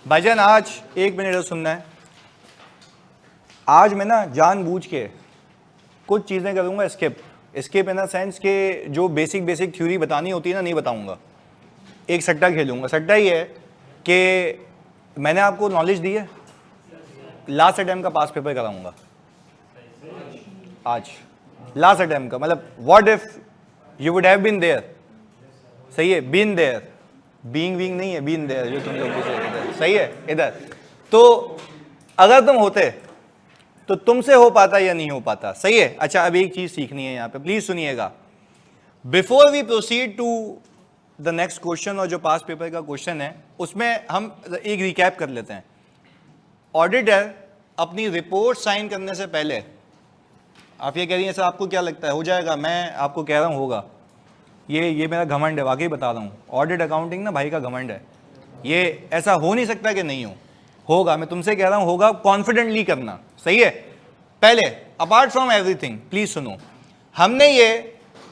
भाईजान आज 1 मिनट सुनना है। आज मैं ना जानबूझ के कुछ चीज़ें करूँगा स्किप इन द सेंस के जो बेसिक थ्योरी बतानी होती है ना, नहीं बताऊँगा। एक सट्टा खेलूँगा। सट्टा ही है कि मैंने आपको नॉलेज दी है, लास्ट अटेम्प्ट का पास पेपर कराऊँगा आज। लास्ट अटेम्प्ट का मतलब what if you would have been there. सही है, बीन देयर, बीइंग वीइंग नहीं है, बीन देयर जो तुम लोग इधर। सही है इधर। तो अगर तुम होते तो तुमसे हो पाता या नहीं हो पाता। सही है। अच्छा, अब एक चीज सीखनी है यहाँ पे, प्लीज सुनिएगा। Before we proceed to the next question, और जो पास पेपर का क्वेश्चन है उसमें हम एक रिकैप कर लेते हैं। ऑडिटर अपनी रिपोर्ट साइन करने से पहले, आप ये कह रही हैं सर आपको क्या लगता है हो जाएगा, मैं आपको कह रहा हूं होगा। ये मेरा घमंड है, वाकई बता रहा हूं। ऑडिट अकाउंटिंग ना भाई का घमंड है। ये ऐसा हो नहीं सकता कि नहीं होगा। मैं तुमसे कह रहा हूं होगा, कॉन्फिडेंटली करना। सही है। पहले अपार्ट फ्रॉम एवरीथिंग प्लीज सुनो, हमने ये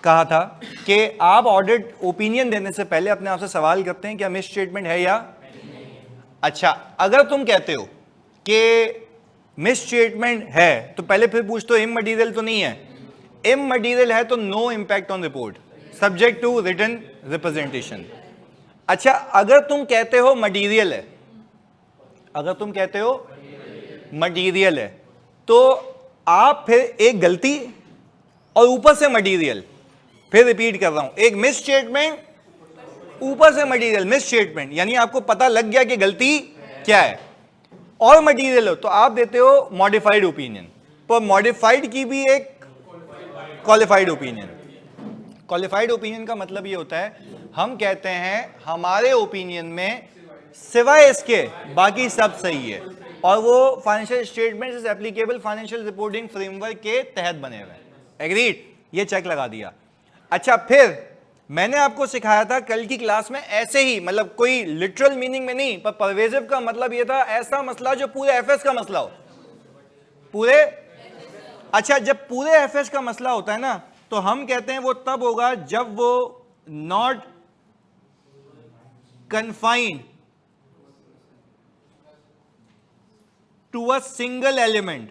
कहा था कि आप ऑडिट ओपिनियन देने से पहले अपने आप से सवाल करते हैं क्या मिस स्टेटमेंट है या। अच्छा, अगर तुम कहते हो कि मिस स्टेटमेंट है तो पहले फिर पूछते हो इमटेरियल तो नहीं है। इमटेरियल है तो no impact on report, subject to written representation. अच्छा, अगर तुम कहते हो मटीरियल है, अगर तुम कहते हो मटीरियल है तो आप फिर एक गलती और ऊपर से मटीरियल, फिर रिपीट कर रहा हूं, एक मिस स्टेटमेंट ऊपर से मटीरियल। मिस स्टेटमेंट यानी आपको पता लग गया कि गलती क्या है, और मटीरियल हो तो आप देते हो मॉडिफाइड ओपिनियन। पर मॉडिफाइड की भी एक क्वालिफाइड ओपिनियन। क्वालिफाइड ओपिनियन का मतलब ये होता है हम कहते हैं हमारे ओपिनियन में सिवाय इसके बाकी सब सही है, और वो financial statement is applicable financial reporting framework के तहत बने हुए हैं। एग्रीड, ये चेक लगा दिया। अच्छा, फिर मैंने आपको सिखाया था कल की क्लास में ऐसे ही, मतलब कोई लिटरल मीनिंग में नहीं, पर परवेजिव का मतलब ये था ऐसा मसला जो पूरे एफएस का मसला हो। पूरे, अच्छा, जब पूरे एफएस का मसला होता है ना तो हम कहते हैं वो तब होगा जब वो not confined to a single element,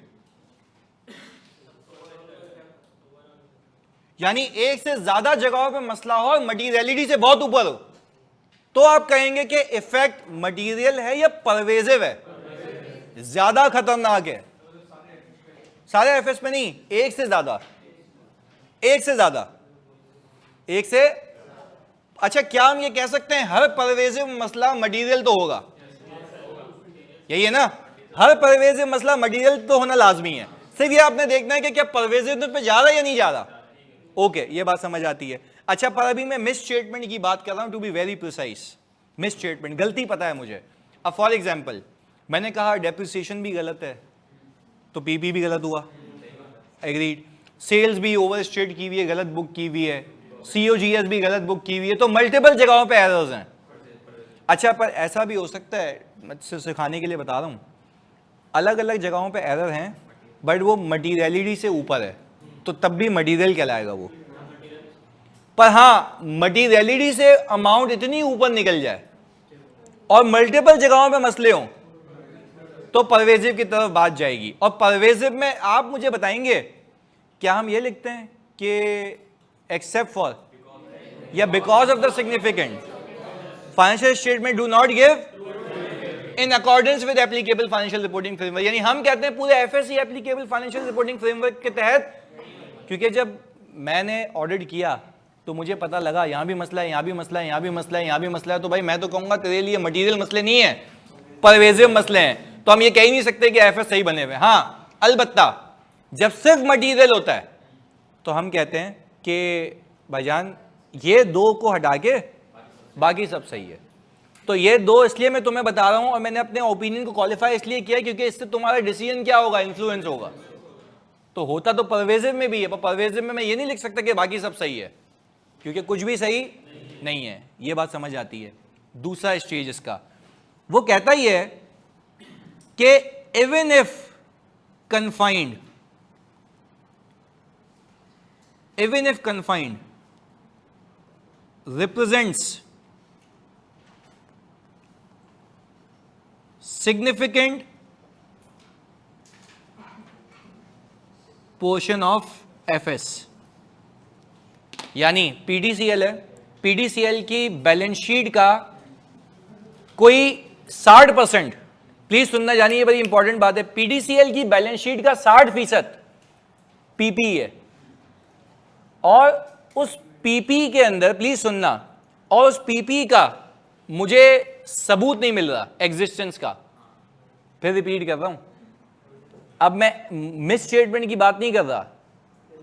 यानी एक से ज्यादा जगहों पे मसला हो और मटीरियलिटी से बहुत ऊपर हो, तो आप कहेंगे कि इफेक्ट मटीरियल है या परवेजिव है, ज्यादा खतरनाक है। सारे एफएस में नहीं, एक से ज्यादा, एक से ज्यादा, एक से। अच्छा, क्या हम ये कह सकते हैं हर परवेजिव मसला मटीरियल तो होगा? यही है ना, हर परवेजिव मसला मटीरियल तो होना लाजमी है। सिर्फ ये आपने देखना है कि क्या परवेजिव पे जा रहा है या नहीं जा रहा। ओके, ये बात समझ आती है। अच्छा, पर अभी मैं मिस स्टेटमेंट की बात कर रहा हूं, to be very precise. Misstatement, गलती पता है मुझे। अब फॉर एग्जांपल मैंने कहा डेप्रिसिएशन भी गलत है तो पीपी भी गलत हुआ। एग्रीड। सेल्स भी ओवरस्टेट की हुई है, गलत बुक की हुई है। सीओजीएस भी गलत बुक की हुई है, तो मल्टीपल जगहों पे एरर्स हैं। अच्छा, पर ऐसा भी हो सकता है, मैं सिर्फ सिखाने के लिए बता रहा हूं, अलग अलग जगहों पे एरर हैं बट वो मटीरियलिटी से ऊपर है, तो तब भी मटीरियल कहलाएगा वो। पर हां, मटीरियलिटी से अमाउंट इतनी ऊपर निकल जाए और मल्टीपल जगहों पे मसले हों तो परवेजिव की तरफ बात जाएगी। और परवेजिव में आप मुझे बताएंगे क्या हम ये लिखते हैं कि एक्सेप्ट फॉर या because of the significant financial statement do not give in accordance with applicable financial reporting framework, यानी हम कहते हैं पूरे FSc applicable financial reporting framework के तहत। क्योंकि जब मैंने ऑडिट किया तो मुझे पता लगा यहां भी मसला है, यहां भी मसला है, यहां भी मसला है, यहां भी मसला है, तो भाई मैं तो कहूंगा तेरे लिए मटीरियल मसले नहीं है, परवेजिव मसले हैं। तो हम ये कह ही नहीं सकते कि एफएस सही बने हुए। हां, अलबत्ता जब सिर्फ मटीरियल होता है तो हम कहते हैं कि भाईजान ये दो को हटा के बाकी सब सही है। तो ये दो इसलिए मैं तुम्हें बता रहा हूं, और मैंने अपने ओपिनियन को क्वालिफाई इसलिए किया क्योंकि इससे तुम्हारा डिसीजन क्या होगा, इन्फ्लुएंस होगा। तो होता तो परवेजिव में भी है, पर परवेजिव में मैं ये नहीं लिख सकता कि बाकी सब सही है, क्योंकि कुछ भी सही नहीं है। ये बात समझ आती है। दूसरा स्टेज इसका वो कहता ही है कि even if confined, even if confined represents significant portion of FS, यानी पीडीसीएल है, पीडीसीएल की बैलेंस शीट का कोई 60%, प्लीज सुनना जानिए, बड़ी इंपॉर्टेंट बात है, पीडीसीएल की बैलेंस शीट का 60% पीपी है, और उस पीपी के अंदर, प्लीज सुनना, और उस पीपी का मुझे सबूत नहीं मिल रहा एग्जिस्टेंस का। फिर रिपीट कर रहा हूं, अब मैं मिस स्टेटमेंट की बात नहीं कर रहा,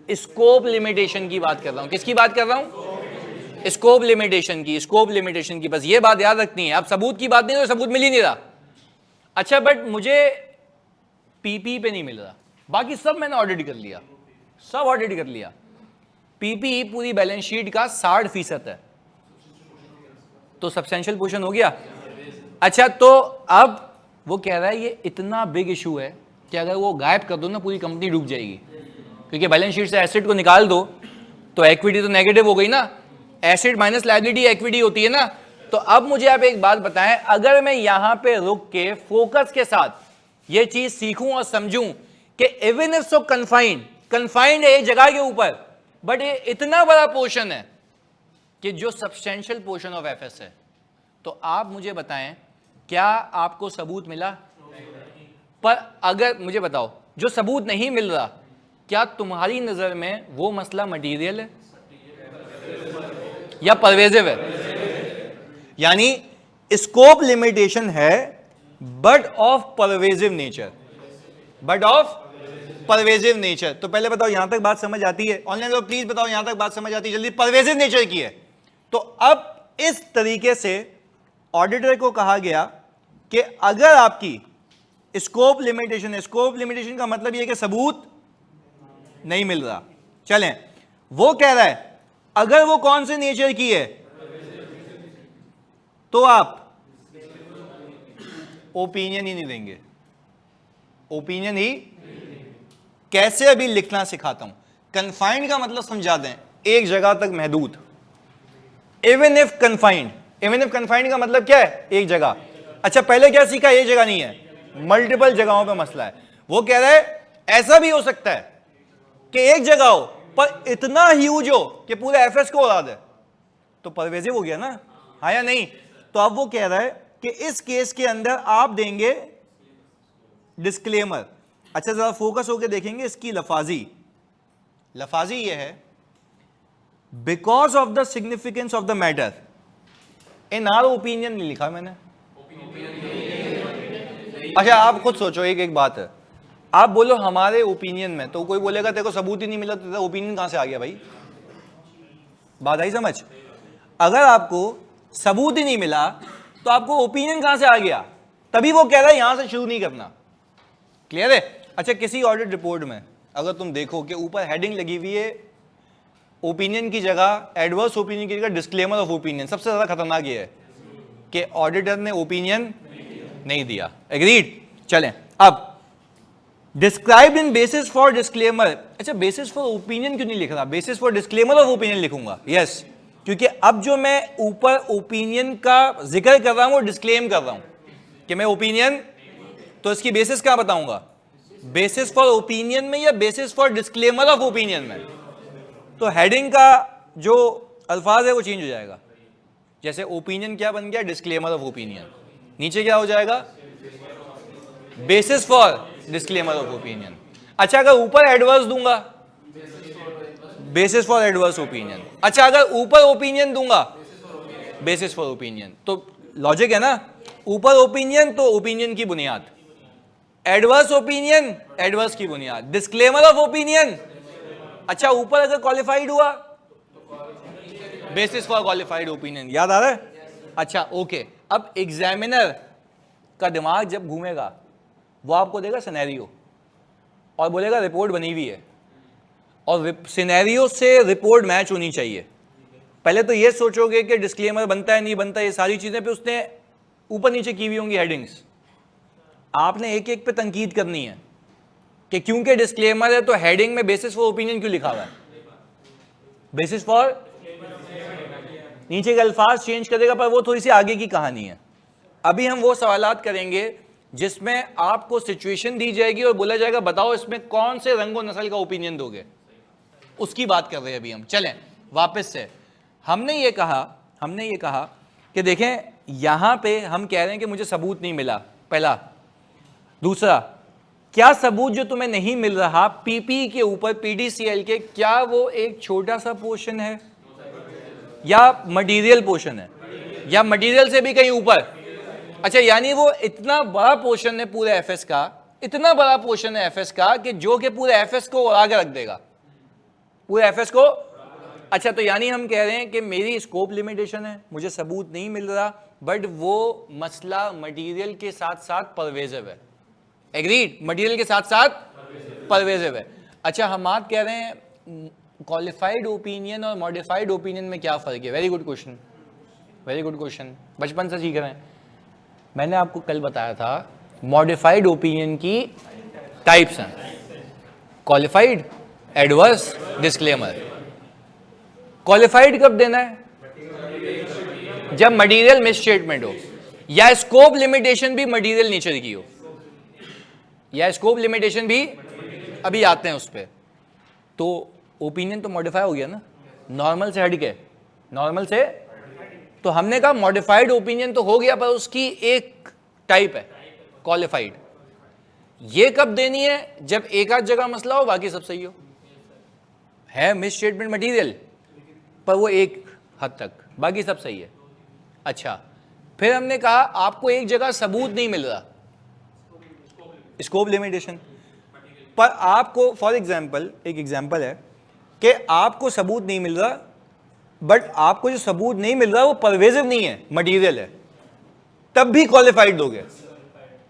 स्कोप लिमिटेशन की बात कर रहा हूं। किसकी बात कर रहा हूं? स्कोप लिमिटेशन की, स्कोप लिमिटेशन की। बस ये बात याद रखनी है। अब सबूत की बात नहीं, तो सबूत मिल ही नहीं रहा। अच्छा, बट मुझे पीपी पे नहीं मिल रहा, बाकी सब मैंने ऑडिट कर लिया, सब ऑडिट कर लिया। पीपी पूरी बैलेंस शीट का 60% है, तो सब्सटेंशियल पोर्शन हो गया। अच्छा, तो अब वो कह रहा है ये इतना बिग इशू है कि अगर वो गायब कर दो ना, पूरी कंपनी डूब जाएगी, क्योंकि बैलेंस शीट से एसेट को निकाल दो तो इक्विटी तो नेगेटिव हो गई ना, एसेट माइनस लायबिलिटी इक्विटी होती है ना। तो अब मुझे आप एक बात बताएं, अगर मैं यहां पे रुक के फोकस के साथ ये चीज सीखूं और समझूं कि इवन इफ सो कन्फाइंड है एक जगह के ऊपर, बट ये इतना बड़ा पोर्शन है कि जो सब्सटेंशियल पोर्शन ऑफ एफएस है, तो आप मुझे बताएं क्या आपको सबूत मिला? पर अगर मुझे बताओ, जो सबूत नहीं मिल रहा, क्या तुम्हारी नजर में वो मसला मटेरियल है या परवेजिव है? यानी स्कोप लिमिटेशन है but of pervasive nature, but of pervasive nature. तो पहले बताओ यहां तक बात समझ आती है? ऑनलाइन लोग प्लीज बताओ यहां तक बात समझ आती है जल्दी। परवेजिव नेचर की है। तो अब इस तरीके से ऑडिटर को कहा गया कि अगर आपकी स्कोप लिमिटेशन है, स्कोप लिमिटेशन का मतलब यह कि सबूत नहीं मिल रहा, चलें, वो कह रहा है अगर वो कौन से नेचर की है तो आप ओपिनियन ही नहीं देंगे, ओपिनियन ही। कैसे? अभी लिखना सिखाता हूं। कन्फाइंड का मतलब समझा दें, एक जगह तक महदूद। Even if confined, even if confined का मतलब क्या है? एक जगह। अच्छा, पहले क्या सीखा? एक जगह नहीं है, मल्टीपल जगहों पे मसला है। वो कह रहा है ऐसा भी हो सकता है कि एक जगह हो पर इतना ह्यूज हो कि पूरे एफएस को उड़ा दे, तो परवेजिव हो गया ना, हाँ या नहीं? तो अब वो कह रहा है कि इस केस के अंदर आप देंगे डिस्क्लेमर। अच्छा, जरा फोकस होकर देखेंगे इसकी लफाजी। लफाजी ये है, because of the significance of the matter, in our opinion नहीं लिखा मैंने। अच्छा, आप खुद सोचो, एक बात है, आप बोलो हमारे ओपिनियन में, तो कोई बोलेगा तेरे को सबूत ही नहीं मिला, तो ओपिनियन कहां से आ गया भाई? बात आई समझ? अगर आपको सबूत ही नहीं मिला तो आपको ओपिनियन कहां से आ गया? तभी वो कह रहा है यहां से शुरू नहीं करना। क्लियर है? अच्छा, किसी ऑडिट रिपोर्ट में अगर तुम देखो कि ऊपर हेडिंग लगी हुई है ओपिनियन की जगह, एडवर्स ओपिनियन की जगह डिस्क्लेमर ऑफ ओपिनियन, सबसे ज्यादा खतरनाक ये है कि ऑडिटर ने ओपिनियन नहीं दिया। एग्रीड? चलें, अब describe in basis for disclaimer. अच्छा, बेसिस फॉर ओपिनियन क्यों नहीं लिख रहा? Basis for disclaimer of opinion लिखूंगा। यस, क्योंकि अब जो मैं ऊपर ओपिनियन का जिक्र कर रहा हूं वो डिस्क्लेम कर रहा हूं कि मैं ओपिनियन, तो इसकी बेसिस क्या बताऊंगा? बेसिस फॉर ओपिनियन में या basis for disclaimer of opinion में? तो हेडिंग का जो अल्फाज है वो चेंज हो जाएगा। जैसे ओपिनियन क्या बन गया? Disclaimer of opinion. नीचे क्या हो जाएगा? Basis for disclaimer of opinion. अच्छा, अगर ऊपर एडवर्स दूंगा, बेसिस फॉर एडवर्स ओपिनियन। अच्छा, अगर ऊपर ओपिनियन दूंगा, बेसिस फॉर ओपिनियन। तो लॉजिक है ना, ऊपर ओपिनियन तो ओपिनियन की बुनियाद, एडवर्स ओपिनियन एडवर्स की बुनियाद, डिस्क्लेमर ऑफ ओपिनियन। अच्छा, ऊपर अगर क्वालिफाइड हुआ, बेसिस फॉर क्वालिफाइड ओपिनियन। याद आ रहा है? अच्छा, ओके। अब एग्जामिनर का दिमाग जब घूमेगा, वो आपको देगा सिनेरियो और बोलेगा रिपोर्ट बनी हुई है, और सिनेरियो से रिपोर्ट मैच होनी चाहिए। पहले तो ये सोचोगे कि डिस्क्लेमर बनता है नहीं बनता, ये सारी चीजें पे उसने ऊपर नीचे की हुई होंगी हेडिंग्स। आपने एक एक पे तनकीद करनी है कि क्योंकि डिस्क्लेमर है तो हेडिंग में बेसिस फॉर ओपिनियन क्यों लिखा हुआ है? बेसिस फॉर, नीचे के अल्फाज चेंज करेगा, पर वो थोड़ी सी आगे की कहानी है। अभी हम वो सवालात करेंगे जिसमें आपको सिचुएशन दी जाएगी और बोला जाएगा बताओ इसमें कौन से रंगो नस्ल का ओपिनियन दोगे, उसकी बात कर रहे हैं अभी हम। चलें वापस से, हमने ये कहा कि देखें यहां पे हम कह रहे हैं कि मुझे सबूत नहीं मिला, पहला। दूसरा, क्या सबूत जो तुम्हें नहीं मिल रहा पीपी के ऊपर, पीडीसीएल के, क्या वो एक छोटा सा पोर्शन है या मटेरियल पोर्शन है, या मटेरियल से भी कहीं ऊपर? अच्छा, यानी वो इतना बड़ा पोर्शन है पूरे एफएस का, इतना बड़ा पोर्शन है एफएस का कि जो कि पूरे एफएस को उड़ा के रख देगा, पूरे एफएस को। अच्छा, तो यानी हम कह रहे हैं कि मेरी स्कोप लिमिटेशन है, मुझे सबूत नहीं मिल रहा, बट वो मसला मटेरियल के साथ साथ परवेजिव है। एग्रीड? मटेरियल के साथ साथ परवेजिव है। अच्छा, हम बात कह रहे हैं क्वालिफाइड ओपिनियन और मॉडिफाइड ओपिनियन में क्या फर्क है? Very good question, very good question, बचपन से सीख रहे हैं। मैंने आपको कल बताया था मॉडिफाइड ओपिनियन की टाइप्स हैं, क्वालिफाइड, एडवर्स, डिस्क्लेमर। क्वालिफाइड कब देना है? जब मटेरियल मिसस्टेटमेंट हो या स्कोप लिमिटेशन भी मटेरियल नेचर की हो, या स्कोप लिमिटेशन भी, अभी आते हैं उस पर। तो ओपिनियन तो मॉडिफाई हो गया ना, नॉर्मल से हट के, नॉर्मल से। तो हमने कहा मॉडिफाइड ओपिनियन तो हो गया, पर उसकी एक टाइप है क्वालिफाइड। ये कब देनी है? जब एक आध जगह मसला हो, बाकी सब सही हो, है मिसस्टेटमेंट मटेरियल, पर वो एक हद तक, बाकी सब सही है। अच्छा, फिर हमने कहा आपको एक जगह सबूत नहीं मिल रहा, स्कोप लिमिटेशन, पर आपको फॉर एग्जांपल, एक एग्जांपल है कि आपको सबूत नहीं मिल रहा, बट आपको जो सबूत नहीं मिल रहा वो परवेजिव नहीं है, मटेरियल है, तब भी क्वालिफाइड दोगे,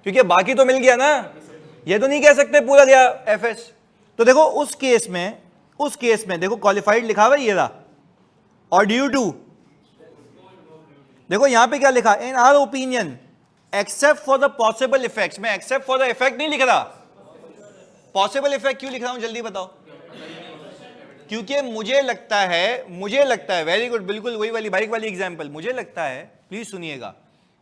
क्योंकि बाकी तो मिल गया ना। ये तो नहीं कह सकते पूरा गया एफएस। तो देखो उस केस में देखो क्वालिफाइड लिखा हुआ ये रहा, और ड्यू टू, देखो यहां पे क्या लिखा, in our opinion except for the possible effects. मैं एक्सेप्ट फॉर द इफेक्ट नहीं लिख रहा, पॉसिबल इफेक्ट क्यों लिख रहा हूं जल्दी बताओ? क्योंकि मुझे लगता है, वेरी गुड, बिल्कुल वही वाली बाइक वाली एग्जांपल, मुझे लगता है, प्लीज सुनिएगा,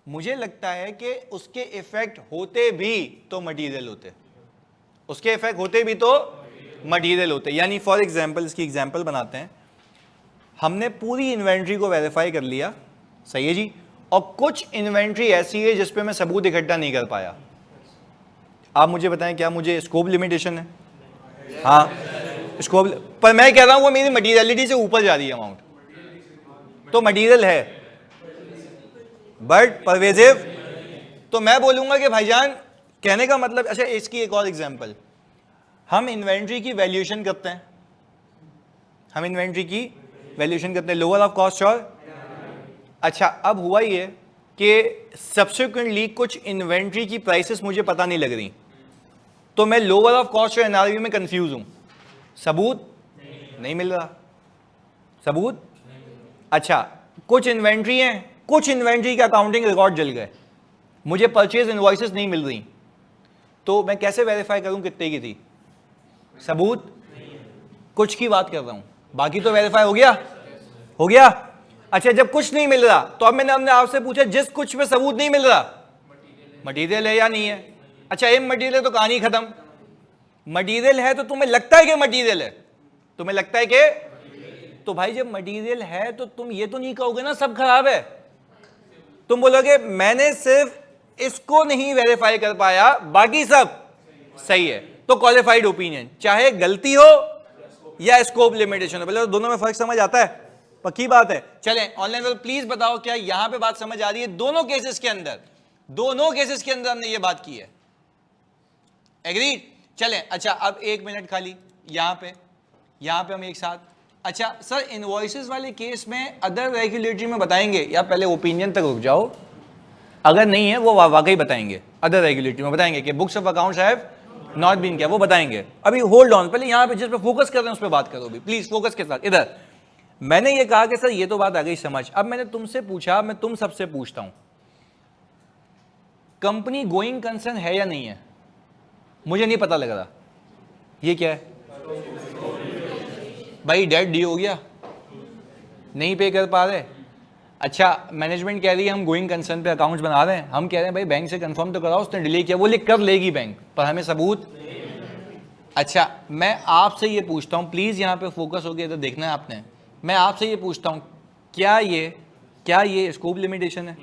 मुझे लगता है कि उसके इफेक्ट होते भी तो मटेरियल होते, उसके इफेक्ट होते भी तो मटेरियल होते। यानी फॉर एग्जांपल, इसकी एग्जांपल बनाते हैं, हमने पूरी इन्वेंट्री को वेरीफाई कर लिया, सही है जी, और कुछ इन्वेंट्री ऐसी है जिस पे मैं सबूत इकट्ठा नहीं कर पाया। आप मुझे बताएं क्या मुझे स्कोप लिमिटेशन है? हाँ, स्कोप, पर मैं कह रहा हूं वो मेरी मटीरियलिटी से ऊपर जा रही है अमाउंट, तो मटीरियल है बट परवेजिव। तो मैं बोलूंगा कि भाईजान, कहने का मतलब, अच्छा इसकी एक और एग्जांपल, हम इन्वेंट्री की वैल्यूएशन करते हैं, लोअर ऑफ कॉस्ट और, अच्छा अब हुआ ये कि सब्सिक्वेंटली कुछ इन्वेंट्री की प्राइसेस मुझे पता नहीं लग रही, तो मैं लोअर ऑफ कॉस्ट और एनआरवी में कंफ्यूज हूं, सबूत नहीं मिल रहा, सबूत। अच्छा, कुछ इन्वेंट्री है, कुछ इन्वेंट्री के अकाउंटिंग रिकॉर्ड जल गए, मुझे परचेज इनवॉइसेस नहीं मिल रही, तो मैं कैसे वेरीफाई करूं कितने की थी? सबूत, कुछ की बात कर रहा हूं, बाकी तो वेरीफाई हो गया। अच्छा, जब कुछ नहीं मिल रहा तो अब मैंने आपसे पूछा जिस कुछ में सबूत नहीं मिल रहा मटेरियल है या नहीं है? अच्छा, एम मटेरियल तो कहानी खत्म, मटेरियल है तो तुम्हें लगता है कि मटेरियल है, तुम्हें लगता है कि, तो भाई जब मटेरियल है तो तुम ये तो नहीं कहोगे ना सब खराब है, तुम बोलोगे मैंने सिर्फ इसको नहीं वेरीफाई कर पाया, बाकी सब सही है। तो क्वालिफाइड ओपिनियन, चाहे गलती हो या स्कोप लिमिटेशन हो, पहले तो दोनों में फर्क समझ आता है, पक्की बात है। चलें ऑनलाइन वाले प्लीज बताओ क्या यहां पे बात समझ आ रही है? दोनों केसेस के अंदर हमने ये बात की है, एग्रीड? चलें, अच्छा अब 1 मिनट खाली यहां पे हम एक साथ, अच्छा सर इनवॉइसेस वाले केस में अदर रेगुलेटरी में बताएंगे या पहले ओपिनियन तक रुक जाओ? अगर नहीं है वो वाकई बताएंगे, अदर रेगुलेटरी में बताएंगे कि books of accounts have not been किया, वो बताएंगे। अभी होल्ड ऑन, पहले यहां पे जिस पे फोकस कर रहे हैं उस पर बात करो भी प्लीज, फोकस के साथ। इधर मैंने ये कहा कि सर ये तो बात आ गई समझ, अब मैंने तुमसे पूछा, मैं तुम सबसे पूछता हूं, कंपनी गोइंग कंसर्न है या नहीं है? मुझे नहीं पता लग रहा, ये क्या है भाई? डेट ड्यू हो गया, नहीं पे कर पा रहे, अच्छा मैनेजमेंट कह रही है हम गोइंग कंसर्न पे अकाउंट्स बना रहे हैं, हम कह रहे हैं भाई बैंक से कंफर्म तो कराओ उसने डिले किया, वो लिख कर लेगी बैंक, पर हमें सबूत। अच्छा मैं आपसे ये पूछता हूँ, प्लीज यहाँ पे फोकस हो गया तो देखना है आपने, मैं आपसे ये पूछता हूँ क्या ये स्कोप लिमिटेशन है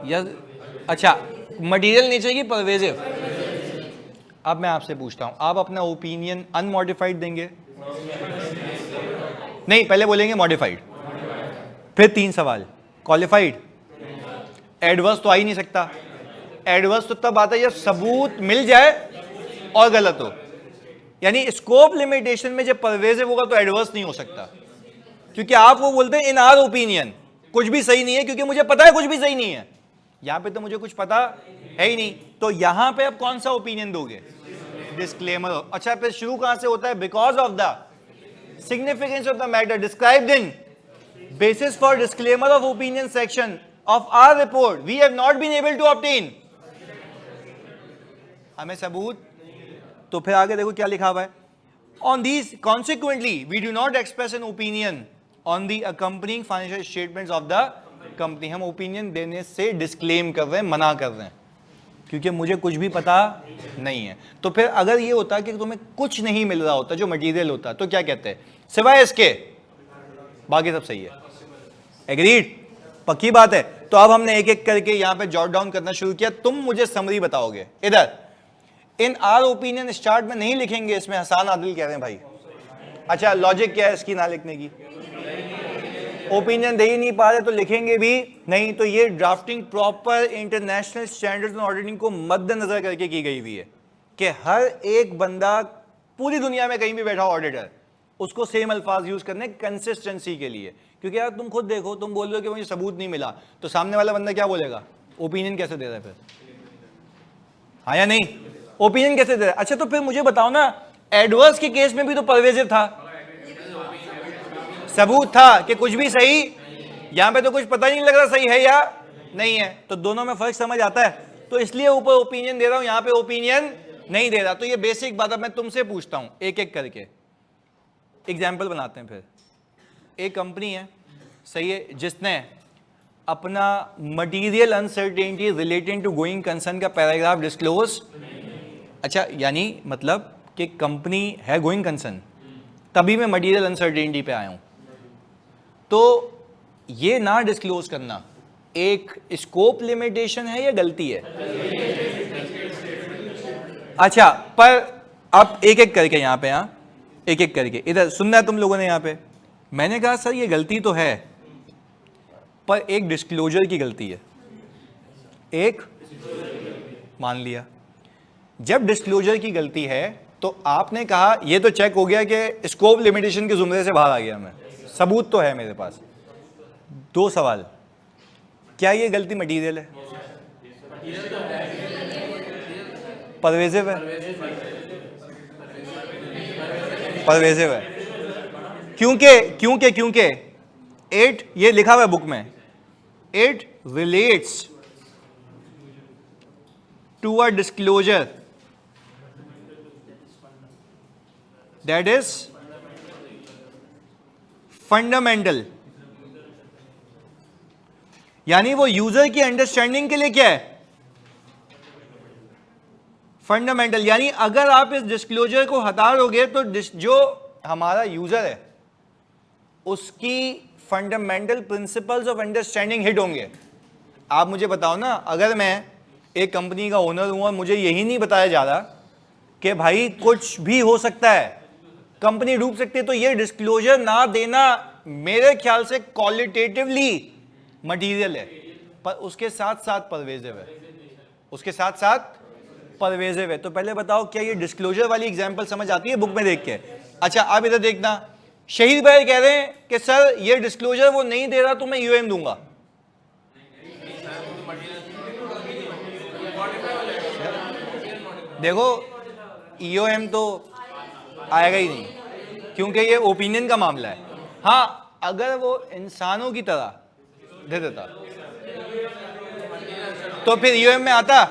या अच्छा मटेरियल नेचर की परवेजिव? अब मैं आपसे पूछता हूं, आप अपना ओपिनियन अनमॉडिफाइड देंगे? नहीं, पहले बोलेंगे मॉडिफाइड, फिर 3 सवाल, क्वालिफाइड, एडवर्स तो आ ही नहीं सकता, एडवर्स तो तब आता है जब सबूत मिल जाए और गलत हो, यानी स्कोप लिमिटेशन में जब परवेजिव होगा तो एडवर्स नहीं हो सकता, क्योंकि आप वो बोलते हैं इन आवर ओपिनियन कुछ भी सही नहीं है, क्योंकि मुझे पता है कुछ भी सही नहीं है, यहां पे तो मुझे कुछ पता है ही नहीं, तो यहां पे आप कौन सा ओपिनियन दोगे? डिस्क्लेमर। अच्छा फिर शुरू कहां से होता है? Because of the significance of the matter described in basis for disclaimer of opinion section of our report we have not been able to obtain, हमें सबूत। तो फिर आगे देखो क्या लिखा हुआ है, on these consequently we do not express an opinion on the accompanying financial statements of the company, हम ओपिनियन देने से डिस्क्लेम कर रहे हैं, मना कर रहे हैं, क्योंकि मुझे कुछ भी पता नहीं है। तो फिर अगर ये होता कि तुम्हें कुछ नहीं मिल रहा होता जो मटेरियल होता, तो क्या कहते हैं? सिवाय इसके बाकी सब सही है। एग्रीड? पक्की बात है। तो अब हमने एक एक करके यहां पे जॉट डाउन करना शुरू किया, तुम मुझे समरी बताओगे। इधर इन आर ओपिनियन स्टार्ट में नहीं लिखेंगे, इसमें हसान आदिल कह रहे हैं भाई। अच्छा लॉजिक क्या है इसकी ना लिखने की? ओपिनियन दे ही नहीं पा रहे तो लिखेंगे भी नहीं। तो ये drafting proper international standards and auditing को मद्देनजर करके की गई हुई है कि हर एक बंदा पूरी दुनिया में कहीं भी बैठा हो ऑडिटर, उसको सेम अल्फाज यूज करने कंसिस्टेंसी के लिए। क्योंकि यार तुम खुद देखो, तुम बोल रहे हो कि मुझे सबूत नहीं मिला, तो सामने वाला बंदा क्या बोलेगा? ओपिनियन कैसे दे रहा है फिर? हाँ या नहीं? ओपिनियन कैसे दे रहा है? अच्छा तो फिर मुझे बताओ ना, एडवर्स के केस में भी तो परवेजिव था, सबूत था कि कुछ भी सही, यहां पे तो कुछ पता ही नहीं लग रहा सही है या नहीं है, तो दोनों में फर्क समझ आता है। तो इसलिए ऊपर ओपिनियन दे रहा हूं, यहां पे ओपिनियन नहीं दे रहा। तो ये बेसिक बात अब मैं तुमसे पूछता हूं एक एक करके, एग्जाम्पल बनाते हैं। फिर एक कंपनी है, सही है, जिसने अपना material uncertainty related to going concern का पैराग्राफ डिस्क्लोज, अच्छा यानी मतलब कि कंपनी है गोइंग कंसर्न, तभी मैं मटीरियल अनसर्टेनिटी पे आया हूं। तो ये ना डिस्क्लोज करना एक स्कोप लिमिटेशन है या गलती है? अच्छा पर अब एक एक करके यहां पे, यहां एक एक करके इधर सुनना है तुम लोगों ने। यहां पे मैंने कहा सर ये गलती तो है, पर एक डिस्क्लोजर की गलती है, एक मान लिया। जब डिस्क्लोजर की गलती है तो आपने कहा ये तो चेक हो गया कि स्कोप लिमिटेशन के जुमरे से बाहर आ गया, मैं सबूत तो है मेरे पास। 2 सवाल, क्या ये गलती मटीरियल है? परवेजिव है? परवेजिव है। क्योंकि 8 ये लिखा हुआ है बुक में, it relates to a disclosure that is fundamental, यानी वो यूजर की अंडरस्टैंडिंग के लिए क्या है? फंडामेंटल। यानी अगर आप इस डिस्क्लोजर को हटा दोगे तो जो हमारा यूजर है उसकी fundamental principles of understanding hit होंगे। आप मुझे बताओ ना, अगर मैं एक कंपनी का ओनर हूं और मुझे यही नहीं बताया जा रहा कि भाई कुछ भी हो सकता है, कंपनी डूब सकती है, तो ये डिस्क्लोजर ना देना मेरे ख्याल से क्वालिटेटिवली मटीरियल है, पर उसके साथ साथ परवेजिव है, उसके साथ साथ परवेजिव है। तो पहले बताओ क्या ये डिस्क्लोजर वाली एग्जांपल समझ आती है बुक में देख के? अच्छा आप इधर देखना, शहीद भाई कह रहे हैं कि सर ये डिस्क्लोजर वो नहीं दे रहा तो मैं यूएम दूंगा। देखो ईओएम तो आएगा ही नहीं, क्योंकि ये ओपिनियन का मामला है। हाँ अगर वो इंसानों की तरह दे देता तो फिर यूएम में आता,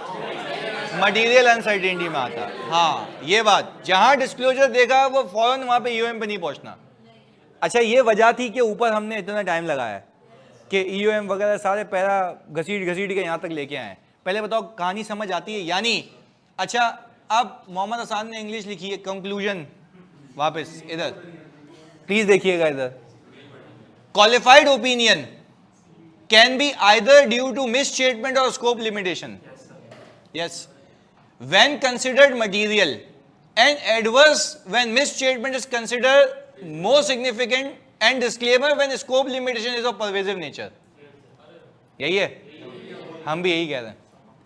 मटीरियल अनसर्टेनिटी में आता। हाँ ये बात, जहां डिस्क्लोजर देखा वो फौरन वहां पे यूएम पे नहीं पहुंचना। अच्छा ये वजह थी कि ऊपर हमने इतना टाइम लगाया है, कि ईओएम वगैरह सारे पैरा घसीट घसीट के यहां तक लेके आए हैं। पहले बताओ कहानी समझ आती है या नहीं? अच्छा, अब मोहम्मद हसन ने इंग्लिश लिखी है, कंक्लूजन वापस इधर प्लीज देखिएगा इधर। Qualified opinion can be either due to misstatement और scope limitation. Yes, when considered material and adverse when misstatement is considered more significant and disclaimer when scope limitation is of pervasive nature। यही है, हम भी यही कह रहे हैं,